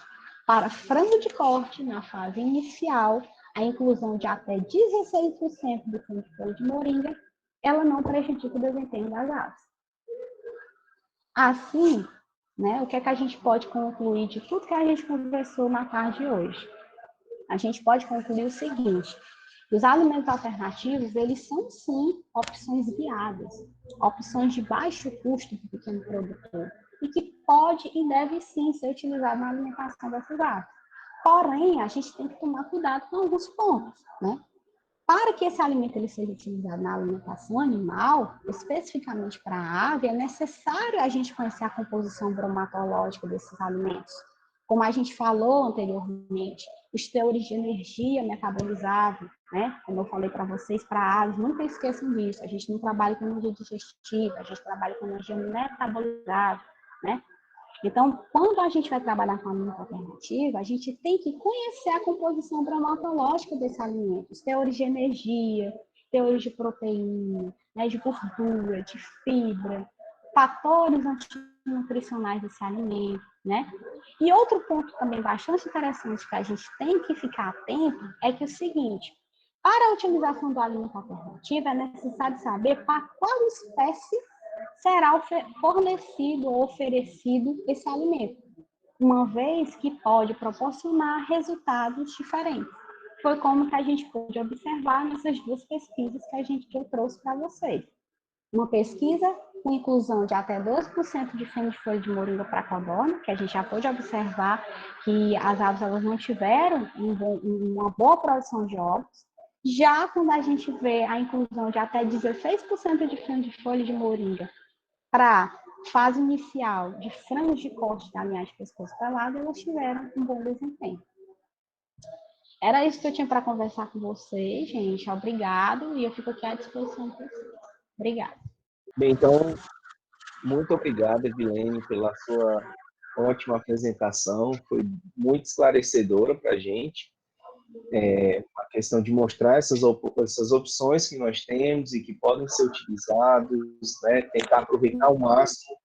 para frango de corte, na fase inicial, a inclusão de até 16% do feno de folha de moringa, ela não prejudica o desempenho das aves. Assim, né, o que é que a gente pode concluir de tudo que a gente conversou na tarde de hoje? A gente pode concluir o seguinte: os alimentos alternativos, eles são sim opções viáveis, opções de baixo custo para o pequeno produtor, e que pode e deve sim ser utilizado na alimentação dessas aves. Porém, a gente tem que tomar cuidado com alguns pontos, né? Para que esse alimento ele seja utilizado na alimentação animal, especificamente para a ave, é necessário a gente conhecer a composição bromatológica desses alimentos. Como a gente falou anteriormente, os teores de energia metabolizável, né? Como eu falei para vocês, para aves, nunca esqueçam disso. A gente não trabalha com energia digestiva, a gente trabalha com energia metabolizável, né? Então, quando a gente vai trabalhar com alimento alternativo, a gente tem que conhecer a composição bromatológica desse alimento, os teores de energia, teores de proteína, né, de gordura, de fibra, fatores antinutricionais desse alimento, né? E outro ponto também bastante interessante que a gente tem que ficar atento é que é o seguinte, para a utilização do alimento alternativo, é necessário saber para qual espécie será fornecido ou oferecido esse alimento, uma vez que pode proporcionar resultados diferentes. Foi como que a gente pôde observar nessas duas pesquisas que eu trouxe para vocês. Uma pesquisa com inclusão de até 12% de feno de folha de moringa para codorna, que a gente já pôde observar que as aves elas não tiveram uma boa produção de ovos. Já quando a gente vê a inclusão de até 16% de feno de folha de moringa para fase inicial de frangos de corte da linhagem de pescoço pelado, elas tiveram um bom desempenho. Era isso que eu tinha para conversar com vocês, gente. Obrigado. E eu fico aqui à disposição para vocês. Obrigada. Bem, então, muito obrigado, Evilene, pela sua ótima apresentação. Foi muito esclarecedora para a gente. A questão de mostrar essas opções que nós temos e que podem ser utilizados, né? Tentar aproveitar ao máximo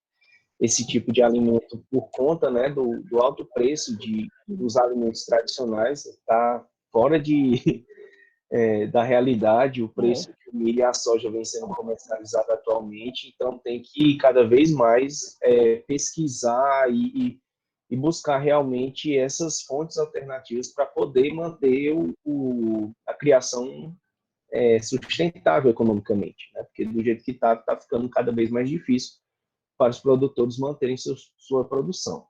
esse tipo de alimento por conta, né, do alto preço dos alimentos tradicionais. Está fora da realidade o preço que o milho e a soja vem sendo comercializado atualmente, então tem que cada vez mais pesquisar e buscar realmente essas fontes alternativas para poder manter a criação sustentável economicamente, né? Porque do jeito que está ficando cada vez mais difícil para os produtores manterem sua produção.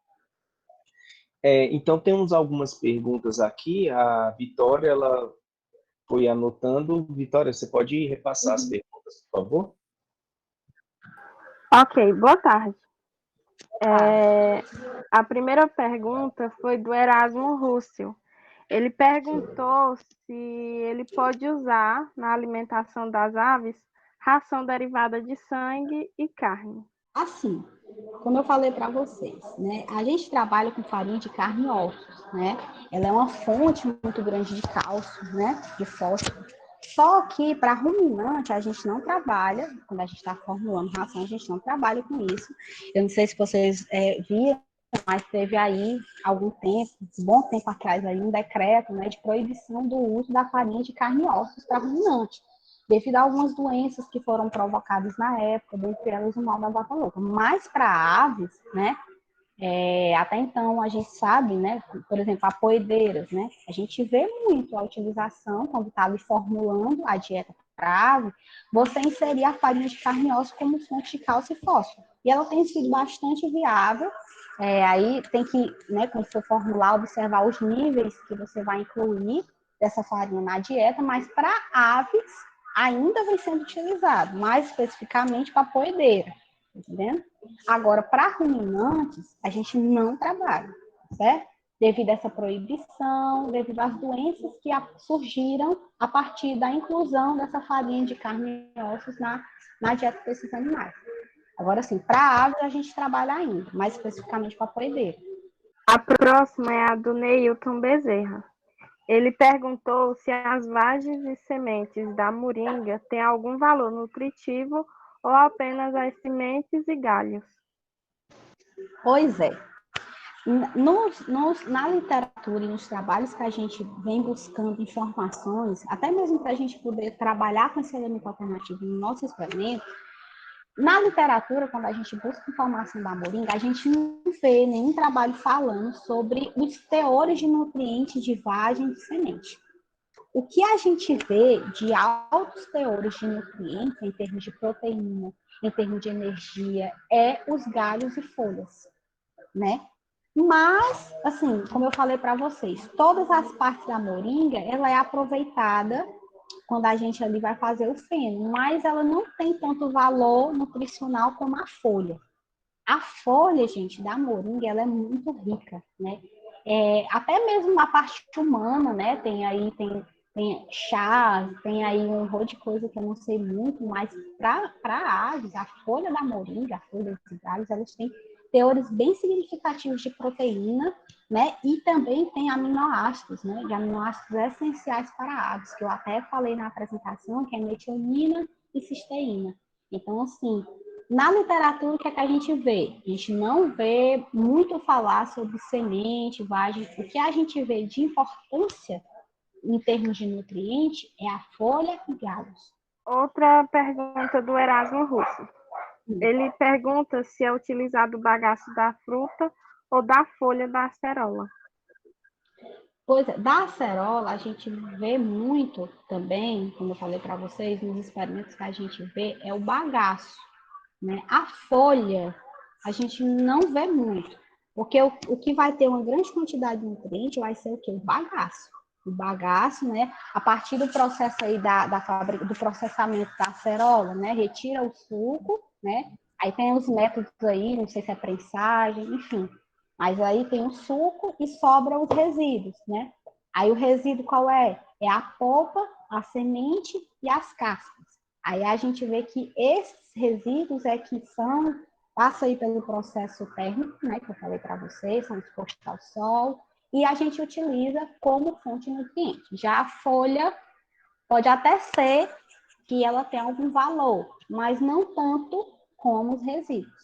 Então, temos algumas perguntas aqui. A Vitória, ela foi anotando. Vitória, você pode repassar as perguntas, por favor? Ok, boa tarde. A primeira pergunta foi do Erasmo Rússio. Ele perguntou se ele pode usar na alimentação das aves ração derivada de sangue e carne. Assim, como eu falei para vocês, né? A gente trabalha com farinha de carne e ossos, né? Ela é uma fonte muito grande de cálcio, né? De fósforo. Só que para ruminante a gente não trabalha, quando a gente está formulando ração, a gente não trabalha com isso. Eu não sei se vocês viram, mas teve aí algum tempo, um bom tempo atrás, aí, um decreto, né, de proibição do uso da farinha de carne e ossos para ruminante, devido a algumas doenças que foram provocadas na época, dentre elas o mal da vaca louca. Mas para aves, né, até então a gente sabe, né, por exemplo, apoedeiras, né, a gente vê muito a utilização, quando está ali formulando a dieta para ave, você inserir a farinha de carne e osso como fonte de cálcio e fósforo. E ela tem sido bastante viável. Aí tem que, né, quando for formular, observar os níveis que você vai incluir dessa farinha na dieta, mas para aves ainda vem sendo utilizado, mais especificamente para apoedeira, entendendo? Agora, para ruminantes, a gente não trabalha, certo? Devido a essa proibição, devido às doenças que surgiram a partir da inclusão dessa farinha de carne e ossos na dieta desses animais. Agora, assim, para aves a gente trabalha ainda, mais especificamente para apoedeira. A próxima é a do Neilton Bezerra. Ele perguntou se as vagens e sementes da moringa têm algum valor nutritivo ou apenas as sementes e galhos. Pois é. Na literatura e nos trabalhos que a gente vem buscando informações, até mesmo para a gente poder trabalhar com esse elemento alternativo no nosso experimento, na literatura, quando a gente busca informação da moringa, a gente não vê nenhum trabalho falando sobre os teores de nutrientes de vagem de semente. O que a gente vê de altos teores de nutrientes, em termos de proteína, em termos de energia, é os galhos e folhas, né? Mas, assim, como eu falei para vocês, todas as partes da moringa, ela é aproveitada quando a gente ali vai fazer o feno, mas ela não tem tanto valor nutricional como a folha. A folha, gente, da moringa, ela é muito rica, né? Até mesmo na parte humana, né? Tem chá, tem aí um monte de coisa que eu não sei muito, mas para aves, a folha da moringa, a folha dos galhos, elas têm teores bem significativos de proteína, né? E também tem aminoácidos, né? De aminoácidos essenciais para aves, que eu até falei na apresentação, que é metionina e cisteína. Então, assim, na literatura, o que é que a gente vê? A gente não vê muito falar sobre semente, vagem. O que a gente vê de importância em termos de nutriente é a folha e galhos. Outra pergunta do Erasmo Russo. Ele pergunta se é utilizado o bagaço da fruta ou da folha da acerola. Pois é, da acerola a gente vê muito também, como eu falei para vocês, nos experimentos que a gente vê, é o bagaço, né? A folha a gente não vê muito, porque o que vai ter uma grande quantidade de nutriente vai ser o quê? O bagaço. O bagaço, né? A partir do processo aí da fábrica, do processamento da acerola, né? Retira o suco, né? Aí tem os métodos aí, não sei se é prensagem, enfim. Mas aí tem o suco e sobra os resíduos, né? Aí o resíduo qual é? É a polpa, a semente e as cascas. Aí a gente vê que esses resíduos é que passam aí pelo processo térmico, né, que eu falei para vocês, são expostos ao sol, e a gente utiliza como fonte de nutriente. Já a folha pode até ser que ela tenha algum valor, mas não tanto como os resíduos,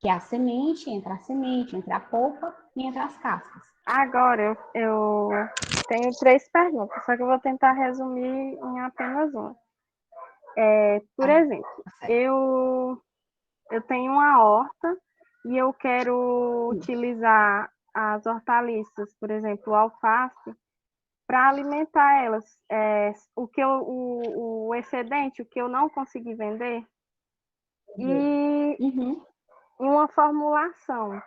que é a semente, entre a polpa e entre as cascas. Agora eu tenho 3 perguntas, só que eu vou tentar resumir em apenas uma. Por exemplo, eu tenho uma horta e eu quero utilizar as hortaliças, por exemplo, o alface, para alimentar elas. O excedente, o que eu não consegui vender, e uma formulação.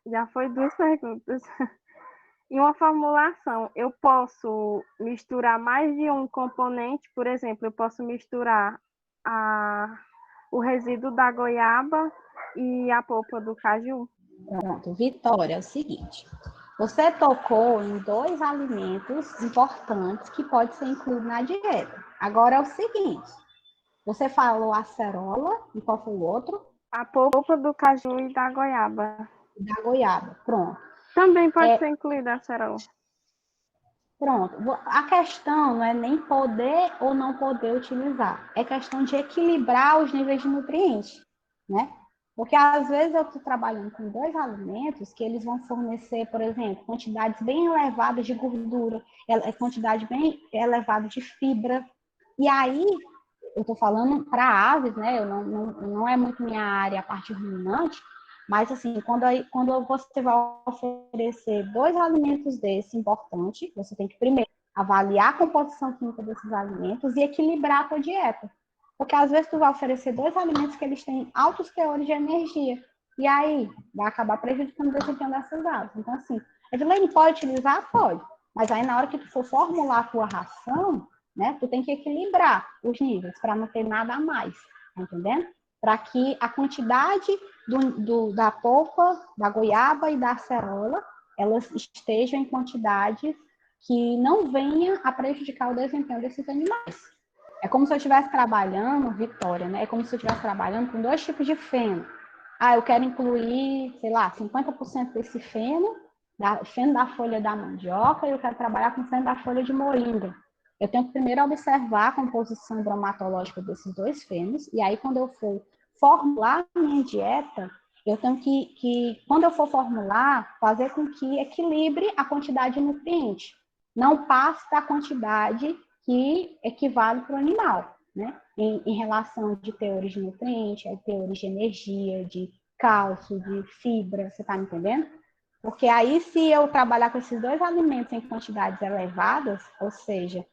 Já foi 2 perguntas. Em uma formulação, eu posso misturar mais de um componente, por exemplo, eu posso misturar o resíduo da goiaba e a polpa do caju? Pronto, Vitória, é o seguinte. Você tocou em 2 alimentos importantes que pode ser incluído na dieta. Agora é o seguinte, você falou acerola e qual foi o outro? A polpa do caju e da goiaba. Da goiaba, pronto. Também pode ser incluída a acerola. Pronto. A questão não é nem poder ou não poder utilizar, é questão de equilibrar os níveis de nutrientes, né? Porque às vezes eu estou trabalhando com 2 alimentos que eles vão fornecer, por exemplo, quantidades bem elevadas de gordura, quantidade bem elevada de fibra. E aí, eu estou falando para aves, né? Não é muito minha área a parte ruminante, mas assim, quando você vai oferecer 2 alimentos desses importantes, você tem que primeiro avaliar a composição química desses alimentos e equilibrar a tua dieta. Porque às vezes tu vai oferecer 2 alimentos que eles têm altos teores de energia. E aí vai acabar prejudicando o desempenho dessas aves. Então, assim, a Edilene pode utilizar? Pode. Mas aí na hora que tu for formular a tua ração, né, tu tem que equilibrar os níveis para não ter nada a mais. Tá entendendo? Para que a quantidade da polpa, da goiaba e da acerola, elas estejam em quantidade que não venha a prejudicar o desempenho desses animais. É como se eu estivesse trabalhando, Vitória, né? É como se eu estivesse trabalhando com 2 tipos de feno. Eu quero incluir, sei lá, 50% desse feno da folha da mandioca, e eu quero trabalhar com feno da folha de moringa. Eu tenho que primeiro observar a composição bromatológica desses 2 fenos, e aí quando eu for formular a minha dieta, eu tenho que, quando eu for formular, fazer com que equilibre a quantidade de nutrientes. Não passe da quantidade que equivale para o animal, né? Em relação de teores de nutrientes, teores de energia, de cálcio, de fibra, você está me entendendo? Porque aí, se eu trabalhar com esses 2 alimentos em quantidades elevadas, ou seja,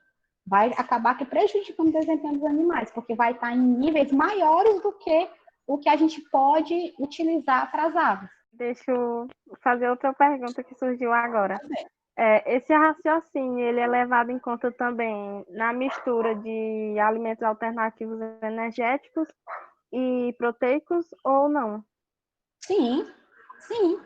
vai acabar que prejudicando o desempenho dos animais, porque vai estar em níveis maiores do que o que a gente pode utilizar para as aves. Deixa eu fazer outra pergunta que surgiu agora. Esse raciocínio, ele é levado em conta também na mistura de alimentos alternativos energéticos e proteicos ou não? Sim, sim.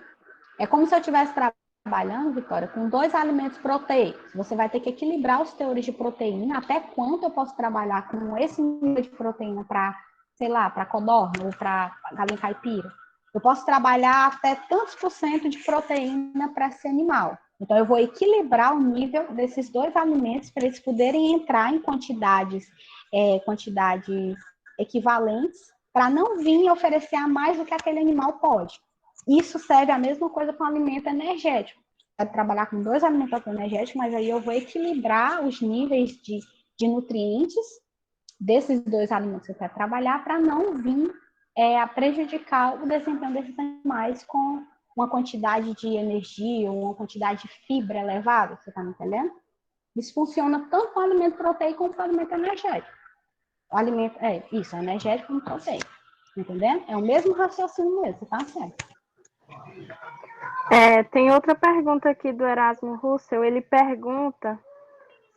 É como se eu estivesse trabalhando, Vitória, com 2 alimentos proteicos. Você vai ter que equilibrar os teores de proteína, até quanto eu posso trabalhar com esse nível de proteína para, sei lá, para codorna ou para galinha caipira. Eu posso trabalhar até tantos por cento de proteína para esse animal. Então, eu vou equilibrar o nível desses 2 alimentos para eles poderem entrar em quantidades equivalentes, para não vir oferecer a mais do que aquele animal pode. Isso serve a mesma coisa com alimento energético. É trabalhar com 2 alimentos energéticos, mas aí eu vou equilibrar os níveis de nutrientes desses 2 alimentos que eu quero trabalhar para não vir a prejudicar o desempenho desses animais com uma quantidade de energia ou uma quantidade de fibra elevada, você está me entendendo? Isso funciona tanto com o alimento proteico como com o alimento energético. O alimento, isso, é energético como proteico. Entendendo? É o mesmo raciocínio mesmo, tá certo. Tem outra pergunta aqui do Erasmo Russell. Ele pergunta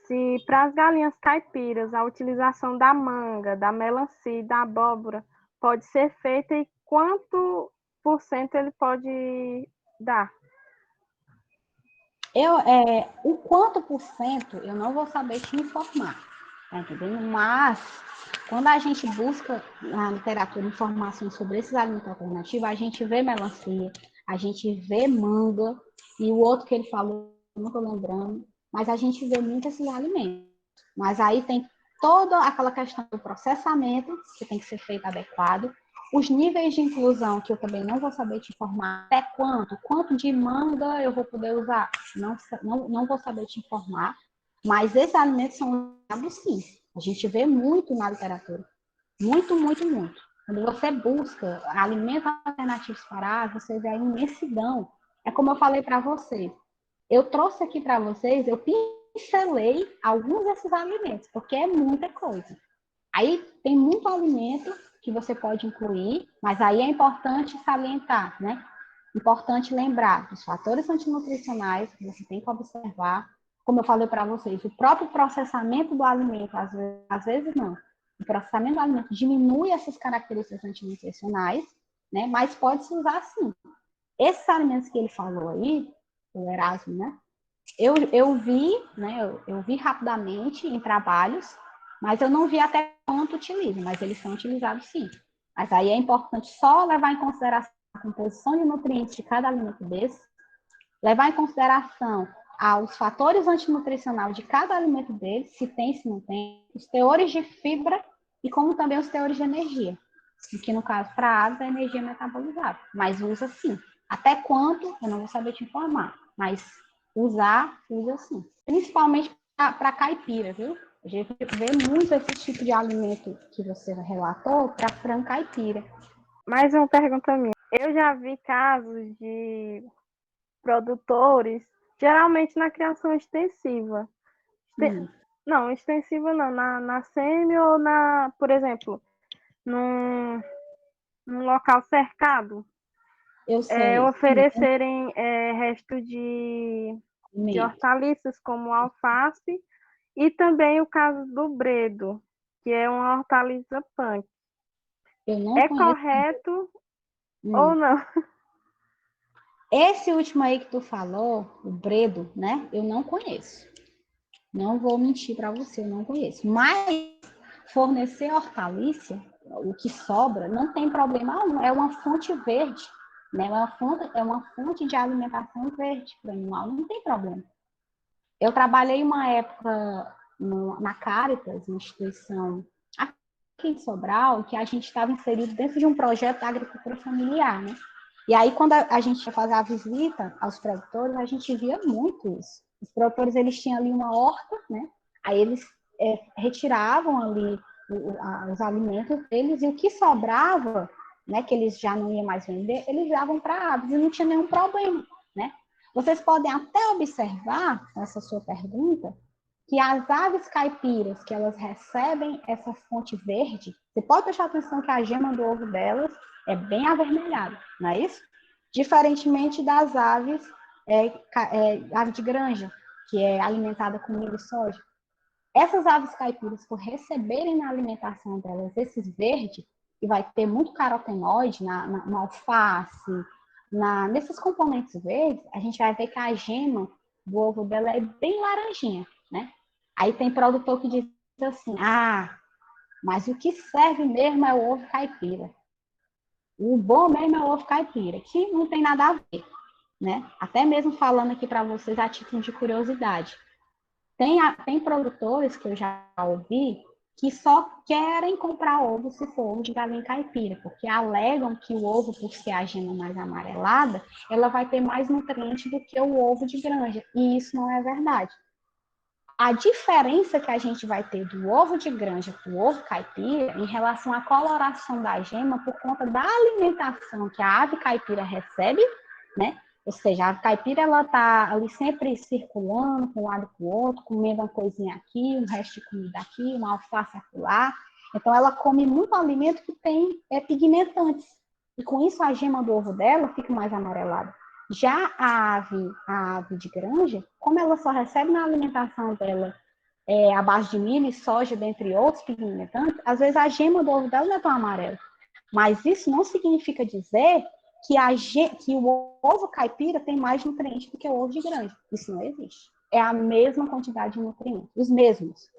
se para as galinhas caipiras a utilização da manga, da melancia e da abóbora pode ser feita e quanto por cento ele pode dar? O quanto por cento eu não vou saber te informar, tá entendendo? Mas quando a gente busca na literatura informações sobre esses alimentos alternativos, a gente vê melancia, a gente vê manga, e o outro que ele falou, não estou lembrando, mas a gente vê muito esses alimentos. Mas aí tem toda aquela questão do processamento, que tem que ser feito adequado, os níveis de inclusão, que eu também não vou saber te informar, até quanto de manga eu vou poder usar, não vou saber te informar, mas esses alimentos são usados sim. A gente vê muito na literatura. Muito, muito, muito. Quando você busca alimentos alternativos para você vê a imensidão. É como eu falei para vocês. Eu trouxe aqui para vocês, eu pincelei alguns desses alimentos, porque é muita coisa. Aí tem muito alimento que você pode incluir, mas aí é importante salientar, né? Importante lembrar dos fatores antinutricionais que você tem que observar. Como eu falei para vocês, o próprio processamento do alimento, às vezes não. O processamento do alimento diminui essas características antinutricionais, né? Mas pode se usar sim. Esses alimentos que ele falou aí, o Erasmo, né? Eu vi, né? Eu vi rapidamente em trabalhos, mas eu não vi até quanto utilizam, mas eles são utilizados sim. Mas aí é importante só levar em consideração a composição de nutrientes de cada alimento desse, levar em consideração os fatores antinutricionais de cada alimento dele, se tem, se não tem, os teores de fibra e como também os teores de energia, que no caso para aves é energia metabolizada, mas usa sim. Até quanto, eu não vou saber te informar, mas usa sim. Principalmente para caipira, viu? A gente vê muito esse tipo de alimento que você relatou para frango caipira. Mais uma pergunta minha. Eu já vi casos de produtores, geralmente na criação extensiva. Não, extensiva não, na semi ou por exemplo, num local cercado, Eu sei. oferecerem resto de hortaliças como alface e também o caso do bredo, que é uma hortaliça punk. Eu não conheço. Correto ou não? Esse último aí que tu falou, o bredo, né? Eu não conheço. Não vou mentir para você, eu não conheço. Mas fornecer hortaliça, o que sobra, não tem problema algum. É uma fonte verde, né? É uma fonte de alimentação verde para o animal, não tem problema. Eu trabalhei uma época na Caritas, uma instituição aqui em Sobral, que a gente estava inserido dentro de um projeto da agricultura familiar, né? E aí, quando a gente ia fazer a visita aos produtores, a gente via muito isso. Os produtores, eles tinham ali uma horta, né? Aí eles retiravam ali os alimentos deles e o que sobrava, né, que eles já não iam mais vender, eles davam para aves e não tinha nenhum problema, né? Vocês podem até observar, essa sua pergunta, que as aves caipiras, que elas recebem essa fonte verde, você pode prestar atenção que a gema do ovo delas é bem avermelhada, não é isso? Diferentemente das aves ave de granja, que é alimentada com milho e soja. Essas aves caipiras, por receberem na alimentação delas esses verdes, que vai ter muito carotenoide na alface, nesses componentes verdes, a gente vai ver que a gema do ovo dela é bem laranjinha, né? Aí tem produtor que diz assim, mas o que serve mesmo é o ovo caipira. O bom mesmo é o ovo caipira, que não tem nada a ver, né? Até mesmo falando aqui para vocês a título de curiosidade. Tem produtores que eu já ouvi que só querem comprar ovo se for ovo de galinha caipira, porque alegam que o ovo, por ser a gema mais amarelada, ela vai ter mais nutrientes do que o ovo de granja, e isso não é verdade. A diferença que a gente vai ter do ovo de granja para o ovo caipira em relação à coloração da gema por conta da alimentação que a ave caipira recebe, né? Ou seja, a ave caipira ela está ali sempre circulando com um lado para o outro, comendo uma coisinha aqui, um resto de comida aqui, uma alface acolá. Então, ela come muito alimento que tem pigmentantes. E com isso, a gema do ovo dela fica mais amarelada. Já a ave de granja, como ela só recebe na alimentação dela a base de milho e soja, dentre outros pigmentantes, às vezes a gema do ovo dela não é tão amarela. Mas isso não significa dizer que o ovo caipira tem mais nutrientes do que o ovo de granja. Isso não existe. É a mesma quantidade de nutrientes, os mesmos.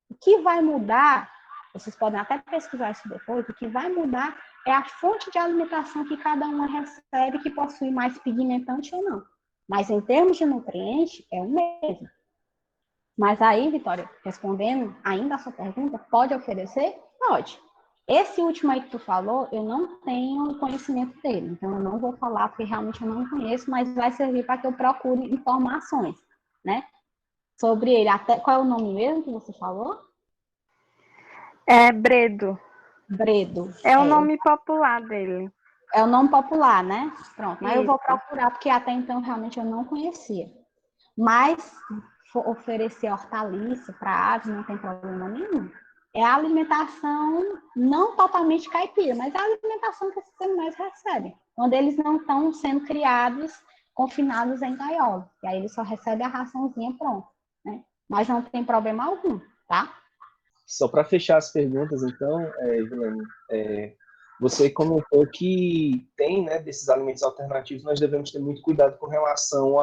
O que vai mudar, vocês podem até pesquisar isso depois, o que vai mudar é a fonte de alimentação que cada uma recebe, que possui mais pigmentante ou não. Mas em termos de nutrientes, é o mesmo. Mas aí, Vitória, respondendo ainda a sua pergunta, pode oferecer? Pode. Esse último aí que tu falou, eu não tenho conhecimento dele, então eu não vou falar porque realmente eu não conheço, mas vai servir para que eu procure informações, né? Sobre ele. Qual é o nome mesmo que você falou? É Bredo. Bredo. É o nome popular dele. É o nome popular, né? Pronto, mas eu vou Isso. procurar, porque até então realmente eu não conhecia. Mas oferecer hortaliça para aves não tem problema nenhum. É a alimentação não totalmente caipira, mas é a alimentação que esses animais recebem, quando eles não estão sendo criados, confinados em gaiola. E aí eles só recebem a raçãozinha pronta, né? Mas não tem problema algum, tá? Só para fechar as perguntas, então, Vilene, você comentou que tem, né, desses alimentos alternativos, nós devemos ter muito cuidado com relação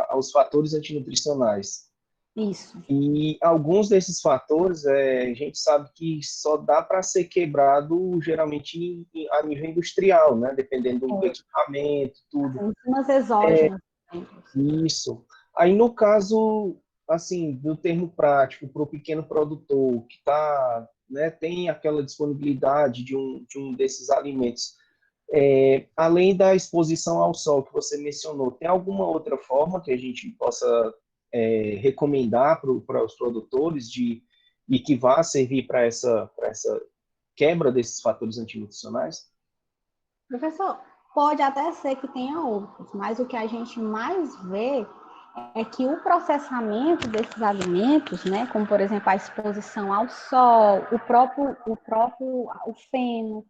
aos fatores antinutricionais. Isso. E alguns desses fatores, a gente sabe que só dá para ser quebrado, geralmente, a nível industrial, né, dependendo do equipamento, tudo. Enzimas exógenas. Isso. Aí, no caso, assim, do termo prático, para o pequeno produtor que tá, né, tem aquela disponibilidade de um desses alimentos, além da exposição ao sol que você mencionou, tem alguma outra forma que a gente possa recomendar para os produtores e que vá servir para essa quebra desses fatores antinutricionais? Professor, pode até ser que tenha outros, mas o que a gente mais vê é que o processamento desses alimentos, né, como por exemplo a exposição ao sol, o feno,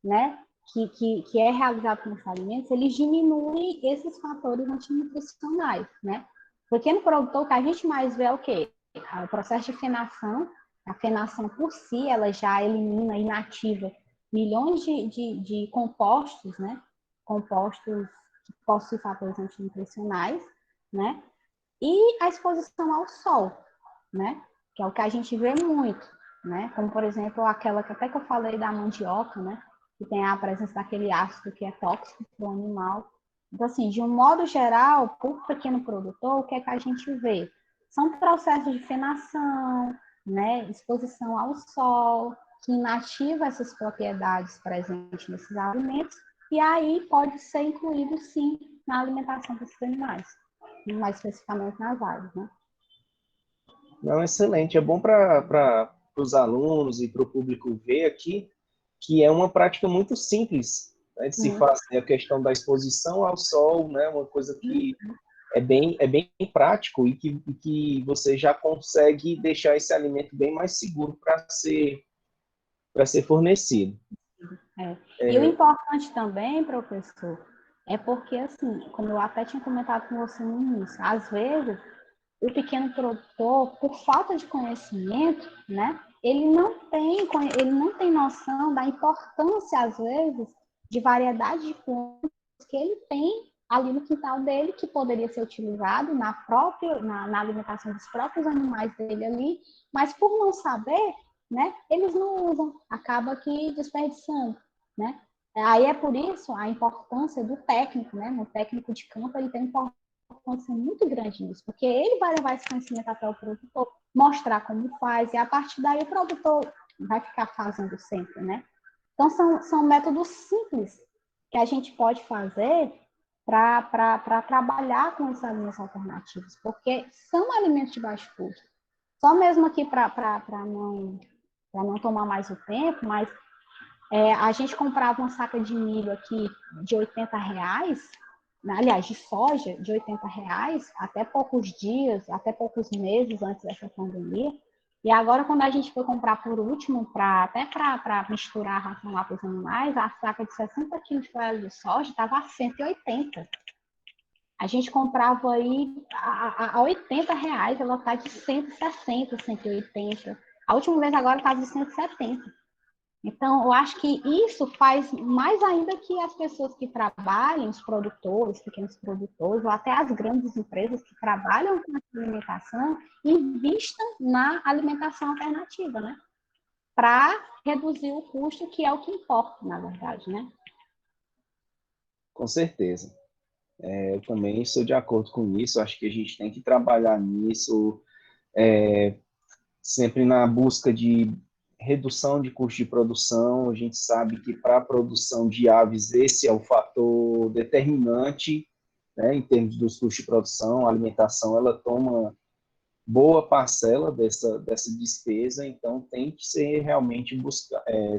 né, que é realizado com esses alimentos, eles diminuem esses fatores antinutricionais, né? Porque no produtor o que a gente mais vê é o quê? O processo de fenação. A fenação por si, ela já elimina, inativa milhões de compostos, né? Compostos que possuem fatores antinutricionais, né? E a exposição ao sol, né? Que é o que a gente vê muito, né? Como, por exemplo, aquela que até que eu falei da mandioca, né? Que tem a presença daquele ácido que é tóxico para o animal. Então, assim, de um modo geral, por pequeno produtor, o que é que a gente vê? São processos de fenação, né? Exposição ao sol, que inativa essas propriedades presentes nesses alimentos, e aí pode ser incluído, sim, na alimentação desses animais, mais especificamente nas aves, né? Não, excelente. É bom para os alunos e para o público ver aqui que é uma prática muito simples, né, de se fazer, a questão da exposição ao sol, né, uma coisa que é bem prático e que você já consegue deixar esse alimento bem mais seguro para ser fornecido. E o importante também, professor, é porque, assim, como eu até tinha comentado com você no início, às vezes o pequeno produtor, por falta de conhecimento, né, ele não tem noção da importância, às vezes, de variedade de plantas que ele tem ali no quintal dele, que poderia ser utilizado na alimentação dos próprios animais dele ali, mas por não saber, né, eles não usam, acaba aqui desperdiçando, né? Aí é por isso a importância do técnico, né? No técnico de campo, ele tem importância muito grande nisso, porque ele vai levar esse conhecimento até o produtor, mostrar como faz, e a partir daí o produtor vai ficar fazendo sempre, né? Então, são métodos simples que a gente pode fazer para trabalhar com esses alimentos alternativos, porque são alimentos de baixo custo. Só mesmo aqui para não tomar mais o tempo, mas a gente comprava uma saca de milho aqui de R$ 80, aliás, de soja de R$ 80, até poucos dias, até poucos meses antes dessa pandemia. E agora, quando a gente foi comprar por último, até para misturar a ração lá para os animais, a saca de 60 quilos de farelo de soja estava a 180. A gente comprava aí a R$ 80, ela está de 160, 180. A última vez agora estava de 170. Então, eu acho que isso faz mais ainda que as pessoas que trabalham, os produtores, pequenos produtores, ou até as grandes empresas que trabalham com a alimentação, invistam na alimentação alternativa, né? Para reduzir o custo, que é o que importa, na verdade, né? Com certeza. Eu também estou de acordo com isso. Acho que a gente tem que trabalhar nisso, sempre na busca de redução de custo de produção. A gente sabe que para a produção de aves esse é o fator determinante, né, em termos dos custos de produção. A alimentação ela toma boa parcela dessa despesa, então tem que ser realmente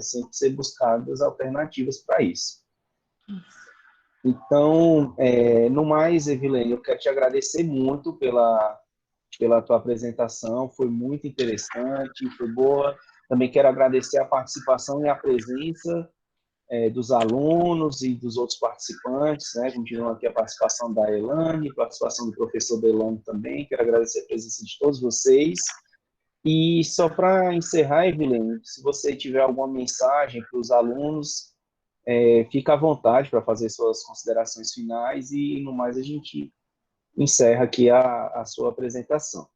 sempre ser buscadas alternativas para isso. Então, no mais, Evilene, eu quero te agradecer muito pela tua apresentação, foi muito interessante, foi boa. Também quero agradecer a participação e a presença dos alunos e dos outros participantes, né? Continuando aqui a participação da Elane, participação do professor Delano também. Quero agradecer a presença de todos vocês. E só para encerrar, Evelyn, se você tiver alguma mensagem para os alunos, fica à vontade para fazer suas considerações finais e, no mais, a gente encerra aqui a sua apresentação.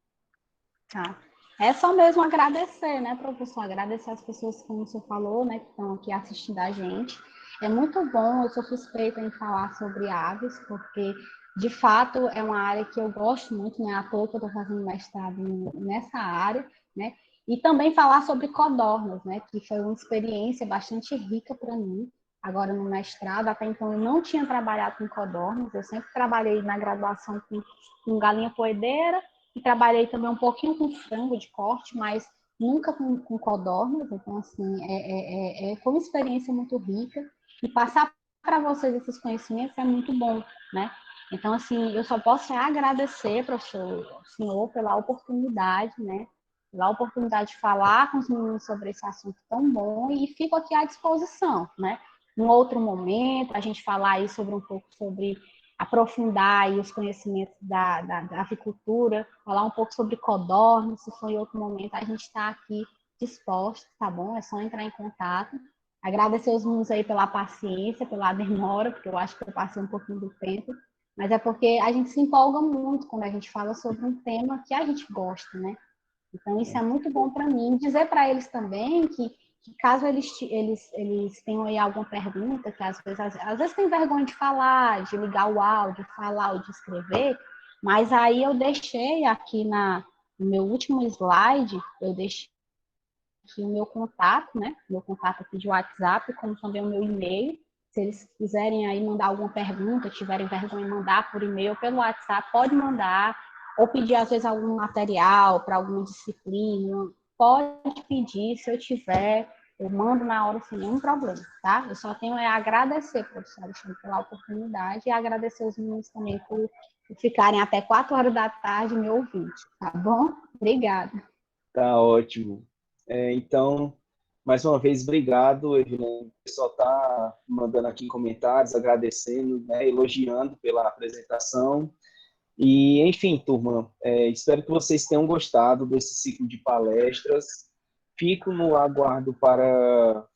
Tá. É só mesmo agradecer, né, professor? Agradecer as pessoas, como você falou, né, que estão aqui assistindo a gente. É muito bom, eu sou suspeita em falar sobre aves, porque, de fato, é uma área que eu gosto muito, né? À toa que eu estou fazendo mestrado nessa área, né? E também falar sobre codornas, né? Que foi uma experiência bastante rica para mim, agora no mestrado. Até então eu não tinha trabalhado com codornas, eu sempre trabalhei na graduação com galinha poedeira, e trabalhei também um pouquinho com frango de corte, mas nunca com codornas. Então, assim, foi uma experiência muito rica. E passar para vocês esses conhecimentos é muito bom, né? Então, assim, eu só posso agradecer, professor, senhor, pela oportunidade, né? Pela oportunidade de falar com os meninos sobre esse assunto tão bom, e fico aqui à disposição, né? Num outro momento, a gente falar aí sobre um pouco sobre aprofundar aí os conhecimentos da avicultura, falar um pouco sobre codornas, se for em outro momento, a gente está aqui disposto, tá bom? É só entrar em contato. Agradecer os meninos aí pela paciência, pela demora, porque eu acho que eu passei um pouquinho do tempo, mas é porque a gente se empolga muito quando a gente fala sobre um tema que a gente gosta, né? Então, isso é muito bom para mim. Dizer para eles também que caso eles tenham aí alguma pergunta, que às vezes tem vergonha de falar, de ligar o áudio, falar ou de escrever, mas aí eu deixei aqui no meu último slide, eu deixei aqui o meu contato, né? Meu contato aqui de WhatsApp, como também o meu e-mail. Se eles quiserem aí mandar alguma pergunta, tiverem vergonha de mandar por e-mail, pelo WhatsApp, pode mandar, ou pedir às vezes algum material para alguma disciplina, pode pedir, se eu tiver, eu mando na hora sem nenhum problema, tá? Eu só tenho a agradecer, professor Alexandre, pela oportunidade, e agradecer os meninos também por ficarem até 4 horas da tarde me ouvindo, tá bom? Obrigada. Tá ótimo. Então, Mais uma vez, obrigado, Evelyn. O pessoal está mandando aqui comentários, agradecendo, né, elogiando pela apresentação. E, enfim, turma, espero que vocês tenham gostado desse ciclo de palestras. Fico no aguardo para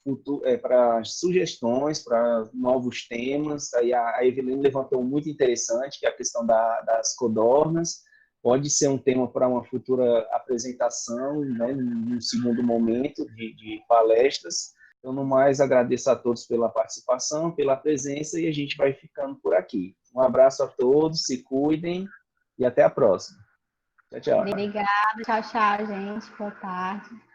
sugestões, para novos temas. Aí a Evelyn levantou um muito interessante, que é a questão das codornas. Pode ser um tema para uma futura apresentação, né, num segundo momento de palestras. Então, no mais, agradeço a todos pela participação, pela presença, e a gente vai ficando por aqui. Um abraço a todos, se cuidem e até a próxima. Tchau, tchau. Obrigada, tchau, tchau, gente. Boa tarde.